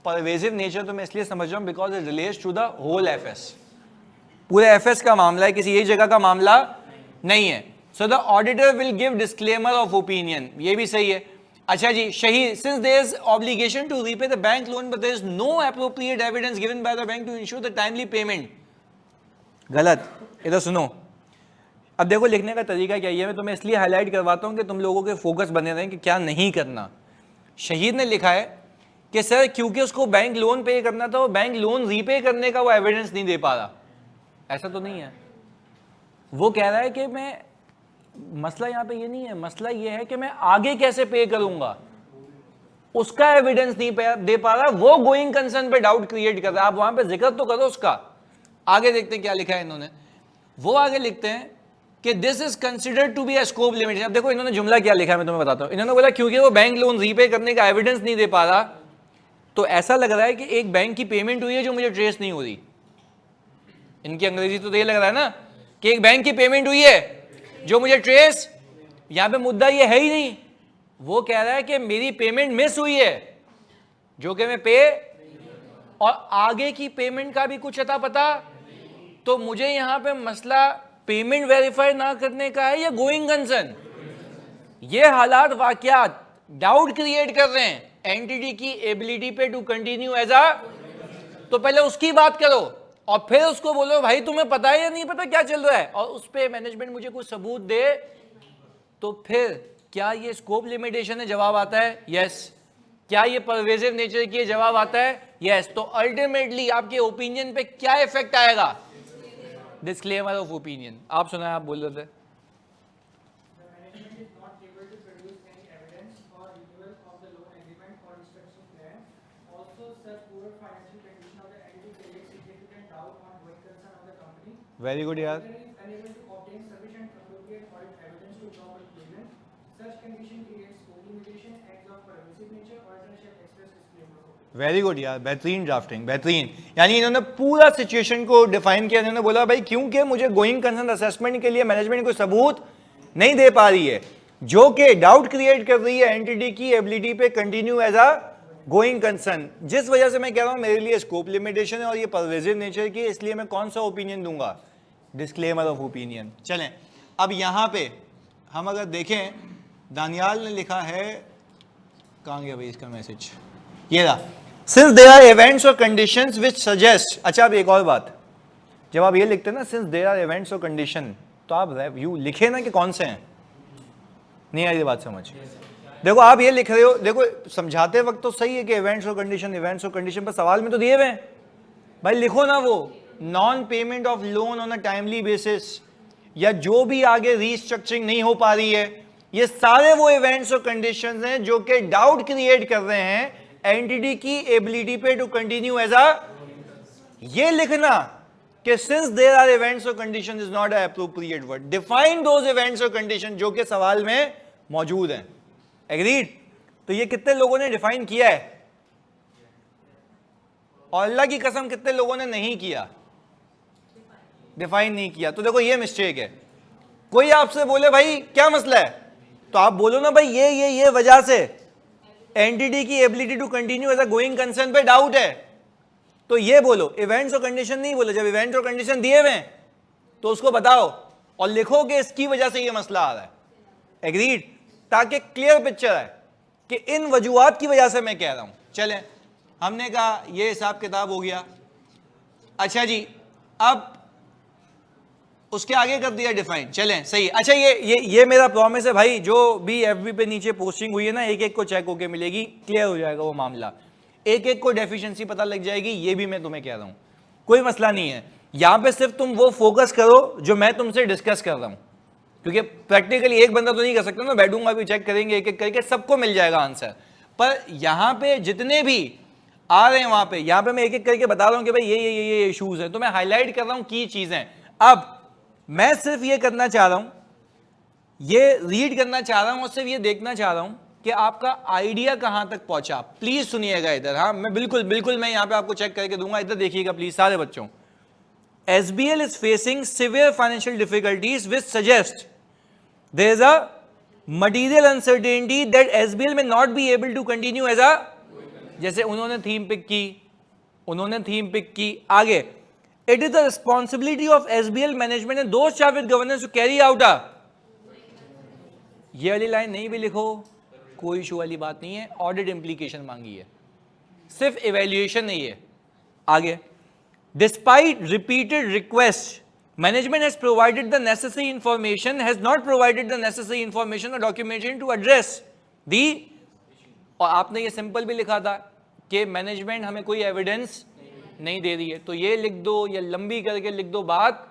pervasive nature तो मैं इसलिए समझ रहा हूं because it relates to the whole FS. पूरे FS का मामला है, किसी एक जगह का मामला नहीं है. So the auditor will give disclaimer of opinion. ये भी सही है. अच्छा जी, Shahid, since there is obligation to repay the bank loan but there is no appropriate evidence given by the bank to ensure the timely payment. गलत. इधर सुनो, अब देखो लिखने का तरीका क्या है, मैं तुम्हें इसलिए हाईलाइट करवाता हूं कि तुम लोगों के फोकस बने रहें कि क्या नहीं करना. शहीद ने लिखा है कि सर क्योंकि उसको बैंक लोन पे करना था, वो बैंक लोन रीपे करने का वो एविडेंस नहीं दे पा रहा. ऐसा तो नहीं है. वो कह रहा है कि मैं, मसला यहां पे ये नहीं है, मसला ये है कि मैं आगे कैसे पे करूंगा, उसका एविडेंस नहीं दे पा रहा. वो गोइंग कंसर्न पे डाउट क्रिएट कर रहा है. आप वहां पे जिक्र तो करो उसका. आगे देखते हैं क्या लिखा है इन्होंने. वो आगे लिखते हैं कि this is considered to be a scope limitation. अब देखो इन्होंने जुमला क्या लिखा है, मैं तुम्हें बताता हूं. इन्होंने बोला क्योंकि वो बैंक लोन रीपे करने का एविडेंस नहीं दे पा रहा, तो ऐसा लग रहा है कि एक बैंक की पेमेंट हुई है जो मुझे ट्रेस नहीं हो रही. इनकी अंग्रेजी तो ये लग रहा है ना कि एक बैंक की पेमेंट हुई है जो मुझे ट्रेस, यहां पे मुद्दा ये है ही नहीं. वो कह रहा है कि मेरी पेमेंट मिस हुई है जो कि मैं पे, और आगे की पेमेंट का भी कुछ अता पता. तो मुझे यहां पे मसला पेमेंट वेरीफाई ना करने का है या गोइंग कंसर्न. ये हालात वाकयात डाउट क्रिएट कर रहे हैं एंटिटी की एबिलिटी पे टू कंटिन्यू एज अ. तो पहले उसकी बात करो और फिर उसको बोलो भाई तुम्हें पता है या नहीं पता क्या चल रहा है, और उस पे मैनेजमेंट मुझे कुछ सबूत दे. तो फिर क्या ये स्कोप लिमिटेशन है? जवाब आता है यस. क्या ये परवेजिव नेचर की जवाब आता है यस. तो अल्टीमेटली आपके ओपिनियन पे क्या इफेक्ट आएगा? Disclaimer of opinion. आप सुना, आप बोल रहे थे. वेरी गुड यार. वेरी गुड यार, बेहतरीन ड्राफ्टिंग, बेहतरीन. यानी इन्होंने पूरा सिचुएशन को डिफाइन किया. इन्होंने बोला भाई क्योंकि मुझे गोइंग कंसर्न असेसमेंट के लिए मैनेजमेंट को सबूत नहीं दे पा रही है जो कि डाउट क्रिएट कर रही है एंटिटी की एबिलिटी पे continue as a going concern, जिस वजह से मैं कह रहा हूं मेरे लिए स्कोप लिमिटेशन है और ये परवेजिव नेचर की, इसलिए मैं कौन सा ओपिनियन दूंगा? Disclaimer of opinion. चलें, अब यहां पे हम अगर देखें, दानियाल ने लिखा है, कहां गया भाई इसका मैसेज, ये रहा. सिंस देयर आर इवेंट्स और कंडीशंस व्हिच सजेस्ट. अच्छा, अब एक और बात, जब आप ये लिखते हैं ना सिंस देयर आर इवेंट्स और कंडीशन, तो आप रिव्यू लिखे ना कि कौन से हैं. नहीं आई ये बात समझ? देखो आप ये लिख रहे हो, देखो समझाते वक्त तो सही है कि इवेंट्स और कंडीशन, पर सवाल में तो दिए हुए हैं भाई. लिखो ना वो non payment of loan on a timely basis, या जो भी आगे रीस्ट्रक्चरिंग नहीं हो पा रही है, ये सारे वो इवेंट्स और कंडीशंस हैं जो कि डाउट क्रिएट कर रहे हैं एंटिटी की एबिलिटी पे टू कंटिन्यू एज अ. ये लिखना कि सिंस देयर आर इवेंट्स और condition is not a appropriate word. Define those events और कंडीशन जो कि सवाल में मौजूद हैं. एग्रीड? तो ये कितने लोगों ने डिफाइन किया है? और अल्लाह की कसम कितने लोगों ने नहीं किया, डिफाइन नहीं किया. तो देखो ये मिस्टेक है. कोई आपसे बोले भाई क्या मसला है, तो आप बोलो ना भाई ये वजह से एंटिटी की ability to continue as a going concern पे डाउट है, तो ये बोलो. इवेंट्स और कंडीशन नहीं बोलो. जब इवेंट्स और कंडीशन दिए हुए हैं तो उसको बताओ और लिखो कि इसकी वजह से ये मसला आ रहा है. एग्रीड? ताकि क्लियर पिक्चर है कि इन वजूहात की वजह से मैं कह रहा हूं. चलें, हमने कहा ये हिसाब किताब हो गया. अच्छा जी, अब उसके आगे कर दिया डिफाइन. चलें, सही. अच्छा, ये मेरा प्रॉमिस है भाई, जो भी एफबी पे नीचे पोस्टिंग हुई है ना, एक एक को चेक होके मिलेगी, क्लियर हो जाएगा वो मामला. एक एक को डेफिशिएंसी पता लग जाएगी, ये भी मैं तुम्हें कह रहा हूं, कोई मसला नहीं है. यहां पे सिर्फ तुम वो फोकस करो जो मैं तुमसे डिस्कस कर रहा हूं, क्योंकि प्रैक्टिकली एक बंदा तो नहीं कर सकता ना, बैठूंगा भी चेक करेंगे एक एक करके, सबको मिल जाएगा आंसर. पर यहां पे जितने भी आ रहे हैं वहां पे, यहां पे मैं एक एक करके बता रहा हूं कि भाई ये इश्यूज हैं, तो मैं हाईलाइट कर रहा हूं की चीजें. अब मैं सिर्फ ये करना चाह रहा हूं, ये रीड करना चाह रहा हूं और सिर्फ ये देखना चाह रहा हूं कि आपका आइडिया कहां तक पहुंचा। प्लीज सुनिएगा इधर, हाँ मैं बिल्कुल मैं यहां पे आपको चेक करके दूंगा, इधर देखिएगा प्लीज सारे बच्चों। SBL is facing severe financial difficulties which suggest there is a material uncertainty that SBL may not be able to continue as a, जैसे उन्होंने थीम पिक की आगे, it is the responsibility of SBL management and those charged with governance to carry out a, ये वाली line नहीं भी लिखो कोई इशू वाली बात नहीं है, ऑडिट इंप्लीकेशन मांगी है, सिर्फ इवैल्यूएशन नहीं है। आगे, despite repeated request management has provided the necessary information, has not provided the necessary information और डॉक्यूमेंटेशन टू एड्रेस दी, और आपने ये सिंपल भी लिखा था कि मैनेजमेंट हमें कोई एविडेंस नहीं दे रही है, तो ये लिख दो या लंबी करके लिख दो बात,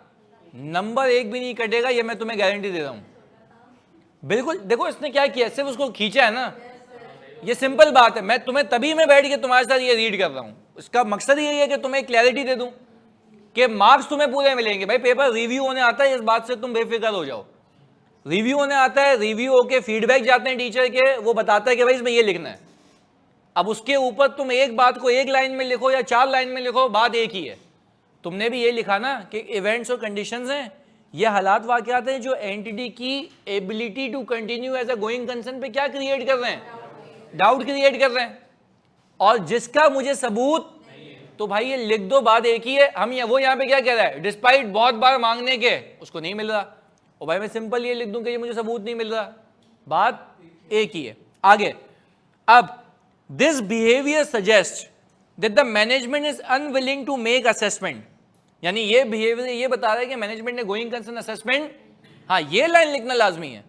नंबर एक भी नहीं कटेगा, ये मैं तुम्हें गारंटी दे रहा हूं। बिल्कुल, देखो इसने क्या किया, सिर्फ उसको खींचा है ना, ये सिंपल बात है। मैं तुम्हें तभी मैं बैठ के तुम्हारे साथ ये रीड कर रहा हूं, इसका मकसद यही है कि तुम्हें क्लैरिटी दे दूं कि मार्क्स तुम्हें पूरे मिलेंगे। भाई पेपर रिव्यू होने आता है, इस बात से तुम बेफिक्र हो जाओ। रिव्यू होने आता है, रिव्यू होके फीडबैक जाते हैं टीचर के, वो बताता है कि भाई इसमें ये लिखना है। अब उसके ऊपर तुम एक बात को एक लाइन में लिखो या 4 लाइन में लिखो, बात एक ही है। तुमने भी ये लिखा ना कि इवेंट्स और कंडीशंस हैं, ये हालात वाकयात हैं जो एंटिटी की ability to continue as a going concern पे क्या क्रिएट कर रहे हैं, डाउट क्रिएट कर रहे हैं, और जिसका मुझे सबूत, तो भाई ये लिख दो, बात एक ही है। हम वो यहाँ पे क्या कह रहा है, डिस्पाइट बहुत बार मांगने के उसको नहीं मिल रहा, और भाई मैं सिंपल ये लिख दूं कि ये मुझे सबूत नहीं मिल रहा, बात एक ही है। आगे, अब this behaviour suggest that the management is unwilling to make assessment, यानी ये बिहेवियर ये बता रहा है कि मैनेजमेंट ने गोइंग कंसर्न असेसमेंट, हाँ ये लाइन लिखना लाजमी है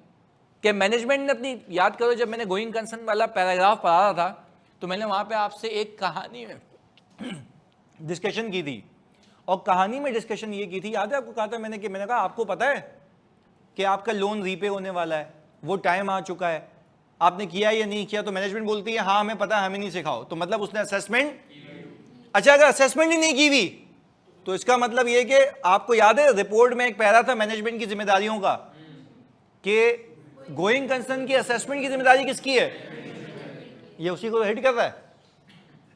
कि मैनेजमेंट ने अपनी, याद करो जब मैंने गोइंग कंसर्न वाला पैराग्राफ पढ़ा रहा था तो मैंने वहां पे आपसे एक कहानी में डिस्कशन की थी, और कहानी में डिस्कशन ये की थी, याद है आपको, कहा था मैंने कि मैंने कहा आपको पता है कि आपका लोन रीपे होने वाला है, वो टाइम आ चुका है, आपने किया या नहीं किया, तो मैनेजमेंट बोलती है हाँ हमें पता है, हमें नहीं सिखाओ, तो मतलब उसने असेसमेंट, अच्छा अगर असेसमेंट ही नहीं की हुई तो इसका मतलब ये कि आपको याद है रिपोर्ट में एक पैरा था मैनेजमेंट की जिम्मेदारियों का कि गोइंग कंसर्न की असेसमेंट की जिम्मेदारी किसकी है, ये उसी को हिट कर रहा है,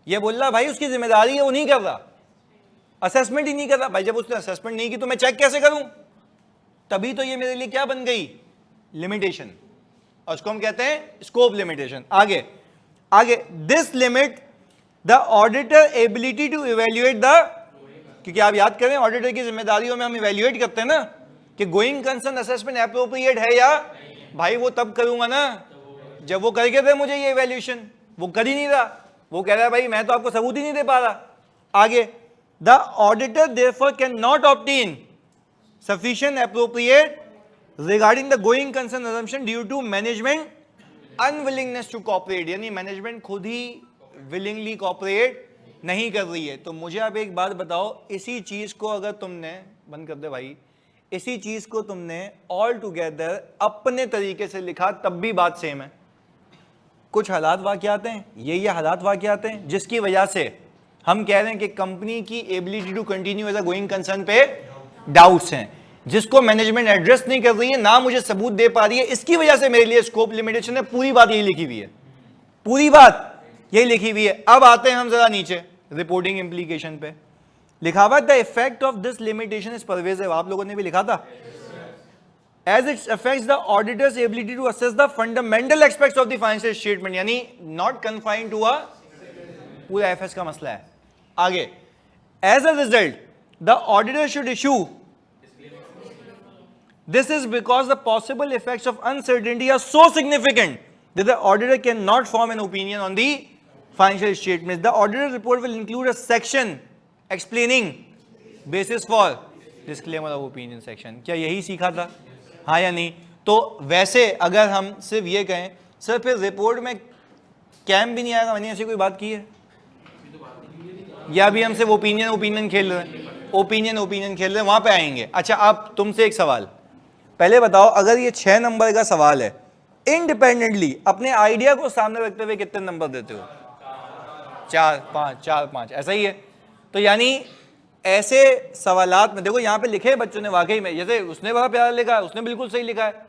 ये बोल रहा भाई उसकी जिम्मेदारी है, वो नहीं कर रहा, असेसमेंट ही नहीं कर रहा। भाई जब उसने असेसमेंट नहीं की तो मैं चेक कैसे करूं, तभी तो ये मेरे लिए क्या बन गई, लिमिटेशन, और उसको हम कहते हैं स्कोप लिमिटेशन। आगे आगे, this limit the auditor ability to evaluate the, क्योंकि आप याद करें ऑडिटर की जिम्मेदारियों में हम इवेल्युएट करते हैं ना कि गोइंग कंसर्न असेसमेंट एप्रोप्रिएट है या, भाई वो तब करूंगा ना जब वो करके दे मुझे ये इवेल्यूशन, वो कर ही नहीं रहा, वो कह रहा है भाई मैं तो आपको सबूत ही नहीं दे पा रहा। आगे, the auditor therefore can not obtain sufficient appropriate regarding the going concern assumption due to management unwillingness to cooperate, यानी मैनेजमेंट खुद ही विलिंगली कोऑपरेट नहीं कर रही है। तो मुझे आप एक बात बताओ, इसी चीज को अगर तुमने, बंद कर दे भाई, इसी चीज को तुमने ऑल टुगेदर अपने तरीके से लिखा तब भी बात सेम है। कुछ हालात वाकयात हैं, ये हालात वाकयात हैं जिसकी वजह से हम कह रहे हैं कि कंपनी की ability to continue as a going concern पे डाउट्स हैं, जिसको मैनेजमेंट एड्रेस नहीं कर रही है, ना मुझे सबूत दे पा रही है, इसकी वजह से मेरे लिए स्कोप लिमिटेशन है। पूरी बात यही लिखी हुई है, पूरी बात यही लिखी हुई है। अब आते हैं हम जरा नीचे रिपोर्टिंग इंप्लीकेशन पे, लिखा हुआ the effect of this limitation is pervasive, आप लोगों ने भी लिखा था, as it affects the auditor's ability to assess the fundamental aspects of the financial statement, यानी not confined to a, पूरा एफएस का मसला है। आगे, as a result the auditor should issue, this is because the possible effects of uncertainty are so significant that the auditor cannot form an opinion on the financial statements. The auditor report will include a section explaining basis for disclaimer of opinion section। क्या यही सीखा था, हाँ या नहीं? तो वैसे अगर हम सिर्फ ये कहें सर फिर रिपोर्ट में कैम भी नहीं आएगा, मैंने ऐसी कोई बात की है, या भी हम सिर्फ ओपिनियन खेल रहे हैं, ओपिनियन खेल रहे हैं, वहां पे आएंगे। अच्छा, अब तुमसे एक सवाल, पहले बताओ अगर ये 6 नंबर का सवाल है, इंडिपेंडेंटली अपने आइडिया को सामने रखते हुए कितने नंबर देते हो? 4 5, ऐसा ही है। तो यानी ऐसे सवालात में देखो यहाँ पे लिखे बच्चों ने वाकई में, जैसे उसने बड़ा प्यारा लिखा है, उसने बिल्कुल सही लिखा है,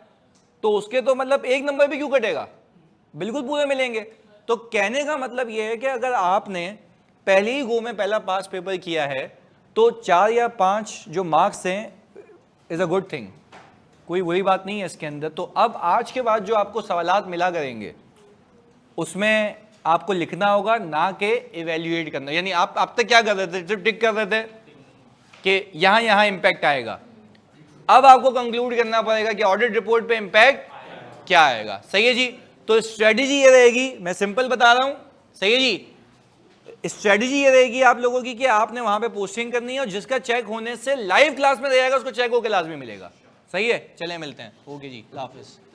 तो उसके तो मतलब 1 नंबर भी क्यों कटेगा? बिल्कुल पूरे मिलेंगे। तो कहने का मतलब यह है कि अगर आपने पहले ही गो में पहला पास पेपर किया है तो 4 या 5 जो मार्क्स हैं इज अ गुड थिंग, कोई बुरी बात नहीं है इसके अंदर। तो अब आज के बाद जो आपको सवालात मिला करेंगे उसमें आपको लिखना होगा, ना कि इवेल्युएट करना। यानी आप अब तक क्या कर रहे थे, सिर्फ टिक कर रहे थे कि यहां इंपैक्ट आएगा। अब आपको कंक्लूड करना पड़ेगा कि ऑडिट रिपोर्ट पे इंपैक्ट क्या आएगा। सही है जी। तो स्ट्रेटजी ये रहेगी, मैं सिंपल बता रहा हूं, सही है जी। स्ट्रेटजी ये रहेगी आप लोगों की कि आपने वहां पे पोस्टिंग करनी है और जिसका चेक होने से लाइव क्लास में रहेगा उसको चेक होकर लाजमी मिलेगा। सही है, चले मिलते हैं। ओके जी, अल्लाह हाफिज़।